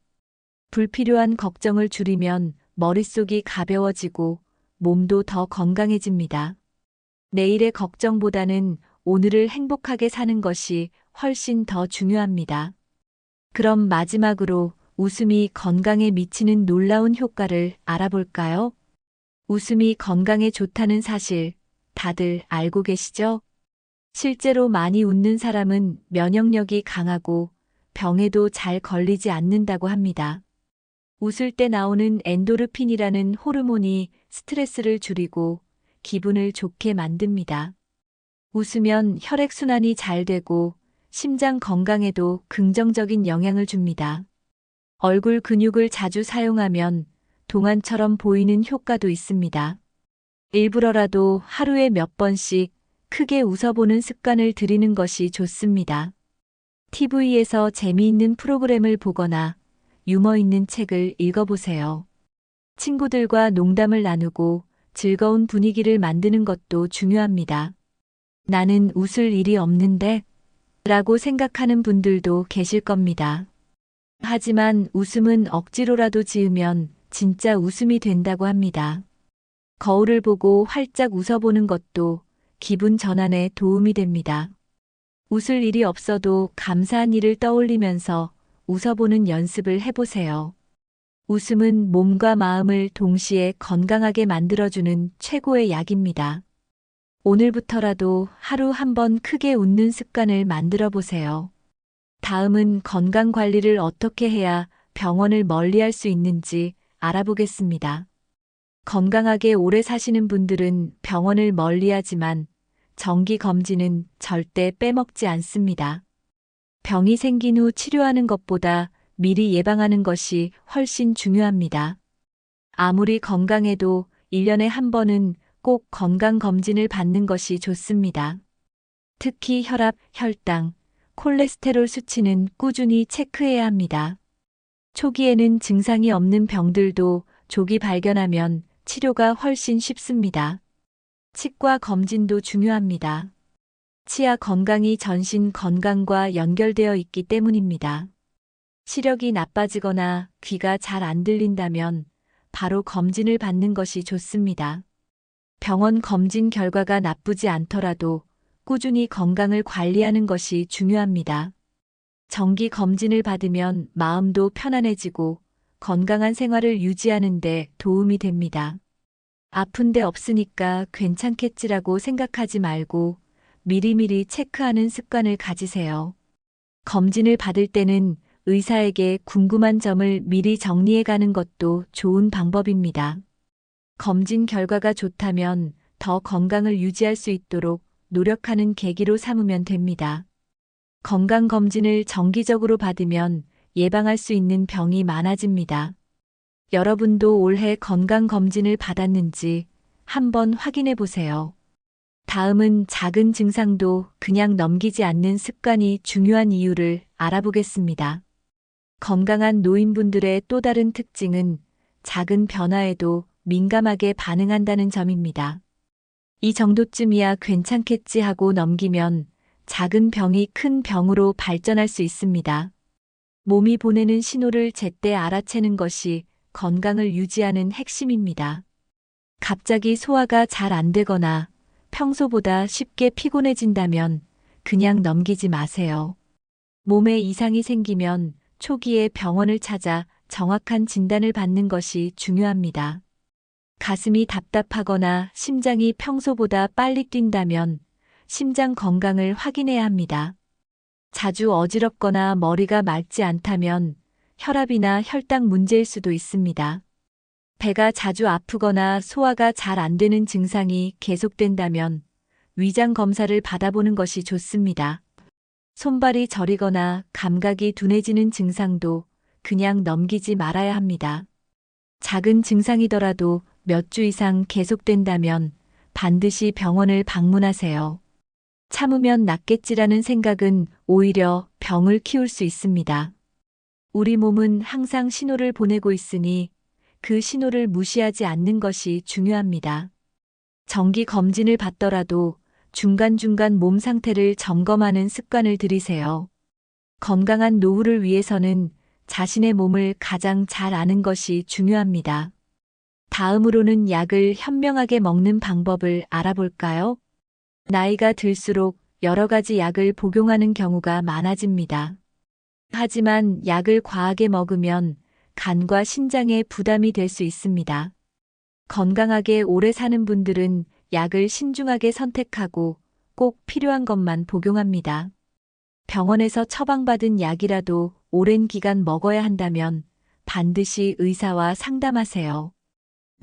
불필요한 걱정을 줄이면 머릿속이 가벼워지고 몸도 더 건강해집니다. 내일의 걱정보다는 오늘을 행복하게 사는 것이 훨씬 더 중요합니다. 그럼 마지막으로 웃음이 건강에 미치는 놀라운 효과를 알아볼까요? 웃음이 건강에 좋다는 사실 다들 알고 계시죠? 실제로 많이 웃는 사람은 면역력이 강하고 병에도 잘 걸리지 않는다고 합니다. 웃을 때 나오는 엔도르핀이라는 호르몬이 스트레스를 줄이고 기분을 좋게 만듭니다. 웃으면 혈액순환이 잘 되고 심장 건강에도 긍정적인 영향을 줍니다. 얼굴 근육을 자주 사용하면 동안처럼 보이는 효과도 있습니다. 일부러라도 하루에 몇 번씩 크게 웃어보는 습관을 들이는 것이 좋습니다. TV에서 재미있는 프로그램을 보거나 유머 있는 책을 읽어보세요. 친구들과 농담을 나누고 즐거운 분위기를 만드는 것도 중요합니다. 나는 웃을 일이 없는데? 라고 생각하는 분들도 계실 겁니다. 하지만 웃음은 억지로라도 지으면 진짜 웃음이 된다고 합니다. 거울을 보고 활짝 웃어보는 것도 기분 전환에 도움이 됩니다. 웃을 일이 없어도 감사한 일을 떠올리면서 웃어보는 연습을 해보세요. 웃음은 몸과 마음을 동시에 건강하게 만들어주는 최고의 약입니다. 오늘부터라도 하루 한 번 크게 웃는 습관을 만들어 보세요. 다음은 건강 관리를 어떻게 해야 병원을 멀리할 수 있는지 알아보겠습니다. 건강하게 오래 사시는 분들은 병원을 멀리하지만 정기 검진은 절대 빼먹지 않습니다. 병이 생긴 후 치료하는 것보다 미리 예방하는 것이 훨씬 중요합니다. 아무리 건강해도 1년에 한 번은 꼭 건강검진을 받는 것이 좋습니다. 특히 혈압, 혈당, 콜레스테롤 수치는 꾸준히 체크해야 합니다. 초기에는 증상이 없는 병들도 조기 발견하면 치료가 훨씬 쉽습니다. 치과 검진도 중요합니다. 치아 건강이 전신 건강과 연결되어 있기 때문입니다. 시력이 나빠지거나 귀가 잘 안 들린다면 바로 검진을 받는 것이 좋습니다. 병원 검진 결과가 나쁘지 않더라도 꾸준히 건강을 관리하는 것이 중요합니다. 정기 검진을 받으면 마음도 편안해지고 건강한 생활을 유지하는 데 도움이 됩니다. 아픈 데 없으니까 괜찮겠지라고 생각하지 말고 미리미리 체크하는 습관을 가지세요. 검진을 받을 때는 의사에게 궁금한 점을 미리 정리해 가는 것도 좋은 방법입니다. 검진 결과가 좋다면 더 건강을 유지할 수 있도록 노력하는 계기로 삼으면 됩니다. 건강검진을 정기적으로 받으면 예방할 수 있는 병이 많아집니다. 여러분도 올해 건강검진을 받았는지 한번 확인해 보세요. 다음은 작은 증상도 그냥 넘기지 않는 습관이 중요한 이유를 알아보겠습니다. 건강한 노인분들의 또 다른 특징은 작은 변화에도 민감하게 반응한다는 점입니다. 이 정도쯤이야 괜찮겠지 하고 넘기면 작은 병이 큰 병으로 발전할 수 있습니다. 몸이 보내는 신호를 제때 알아채는 것이 건강을 유지하는 핵심입니다. 갑자기 소화가 잘 안 되거나 평소보다 쉽게 피곤해진다면 그냥 넘기지 마세요. 몸에 이상이 생기면 초기에 병원을 찾아 정확한 진단을 받는 것이 중요합니다. 가슴이 답답하거나 심장이 평소보다 빨리 뛴다면 심장 건강을 확인해야 합니다. 자주 어지럽거나 머리가 맑지 않다면 혈압이나 혈당 문제일 수도 있습니다. 배가 자주 아프거나 소화가 잘 안 되는 증상이 계속된다면 위장 검사를 받아보는 것이 좋습니다. 손발이 저리거나 감각이 둔해지는 증상도 그냥 넘기지 말아야 합니다. 작은 증상이더라도 몇 주 이상 계속된다면 반드시 병원을 방문하세요. 참으면 낫겠지라는 생각은 오히려 병을 키울 수 있습니다. 우리 몸은 항상 신호를 보내고 있으니 그 신호를 무시하지 않는 것이 중요합니다. 정기 검진을 받더라도 중간중간 몸 상태를 점검하는 습관을 들이세요. 건강한 노후를 위해서는 자신의 몸을 가장 잘 아는 것이 중요합니다. 다음으로는 약을 현명하게 먹는 방법을 알아볼까요? 나이가 들수록 여러 가지 약을 복용하는 경우가 많아집니다. 하지만 약을 과하게 먹으면 간과 신장에 부담이 될 수 있습니다. 건강하게 오래 사는 분들은 약을 신중하게 선택하고 꼭 필요한 것만 복용합니다. 병원에서 처방받은 약이라도 오랜 기간 먹어야 한다면 반드시 의사와 상담하세요.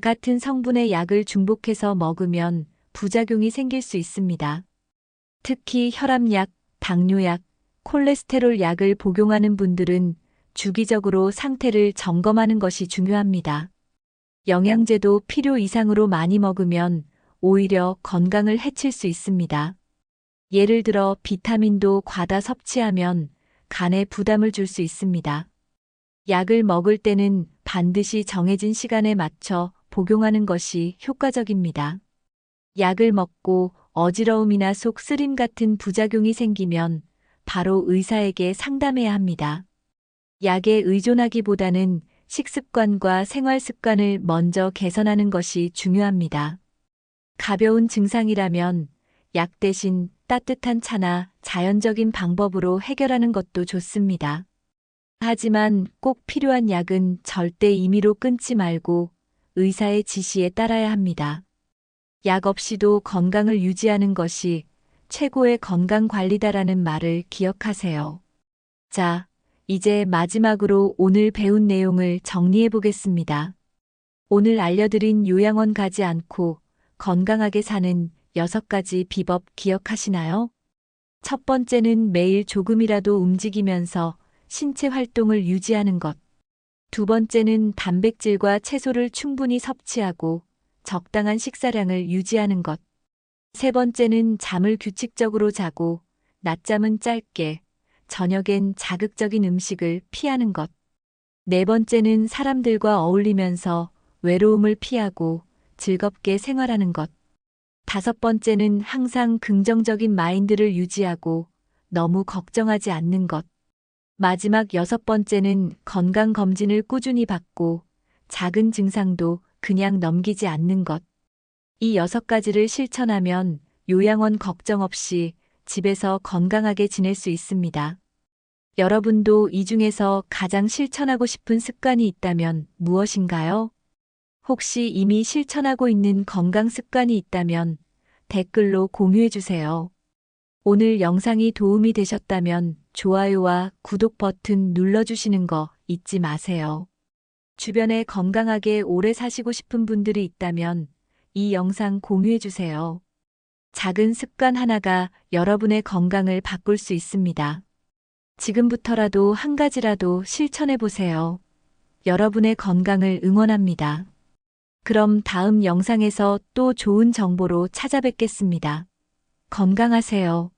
같은 성분의 약을 중복해서 먹으면 부작용이 생길 수 있습니다. 특히 혈압약, 당뇨약, 콜레스테롤 약을 복용하는 분들은 주기적으로 상태를 점검하는 것이 중요합니다. 영양제도 필요 이상으로 많이 먹으면 오히려 건강을 해칠 수 있습니다. 예를 들어 비타민도 과다 섭취하면 간에 부담을 줄 수 있습니다. 약을 먹을 때는 반드시 정해진 시간에 맞춰 복용하는 것이 효과적입니다. 약을 먹고 어지러움이나 속 쓰림 같은 부작용이 생기면 바로 의사에게 상담해야 합니다. 약에 의존하기보다는 식습관과 생활 습관을 먼저 개선하는 것이 중요합니다. 가벼운 증상이라면 약 대신 따뜻한 차나 자연적인 방법으로 해결하는 것도 좋습니다. 하지만 꼭 필요한 약은 절대 임의로 끊지 말고 의사의 지시에 따라야 합니다. 약 없이도 건강을 유지하는 것이 최고의 건강 관리다라는 말을 기억하세요. 자, 이제 마지막으로 오늘 배운 내용을 정리해 보겠습니다. 오늘 알려드린 요양원 가지 않고 건강하게 사는 6가지 비법 기억하시나요? 첫 번째는 매일 조금이라도 움직이면서 신체 활동을 유지하는 것. 두 번째는 단백질과 채소를 충분히 섭취하고 적당한 식사량을 유지하는 것. 세 번째는 잠을 규칙적으로 자고 낮잠은 짧게, 저녁엔 자극적인 음식을 피하는 것. 네 번째는 사람들과 어울리면서 외로움을 피하고 즐겁게 생활하는 것. 다섯 번째는 항상 긍정적인 마인드를 유지하고 너무 걱정하지 않는 것. 마지막 여섯 번째는 건강검진을 꾸준히 받고 작은 증상도 그냥 넘기지 않는 것. 이 6가지를 실천하면 요양원 걱정 없이 집에서 건강하게 지낼 수 있습니다. 여러분도 이 중에서 가장 실천하고 싶은 습관이 있다면 무엇인가요? 혹시 이미 실천하고 있는 건강 습관이 있다면 댓글로 공유해 주세요. 오늘 영상이 도움이 되셨다면 좋아요와 구독 버튼 눌러주시는 거 잊지 마세요. 주변에 건강하게 오래 사시고 싶은 분들이 있다면 이 영상 공유해 주세요. 작은 습관 하나가 여러분의 건강을 바꿀 수 있습니다. 지금부터라도 한 가지라도 실천해 보세요. 여러분의 건강을 응원합니다. 그럼 다음 영상에서 또 좋은 정보로 찾아뵙겠습니다. 건강하세요.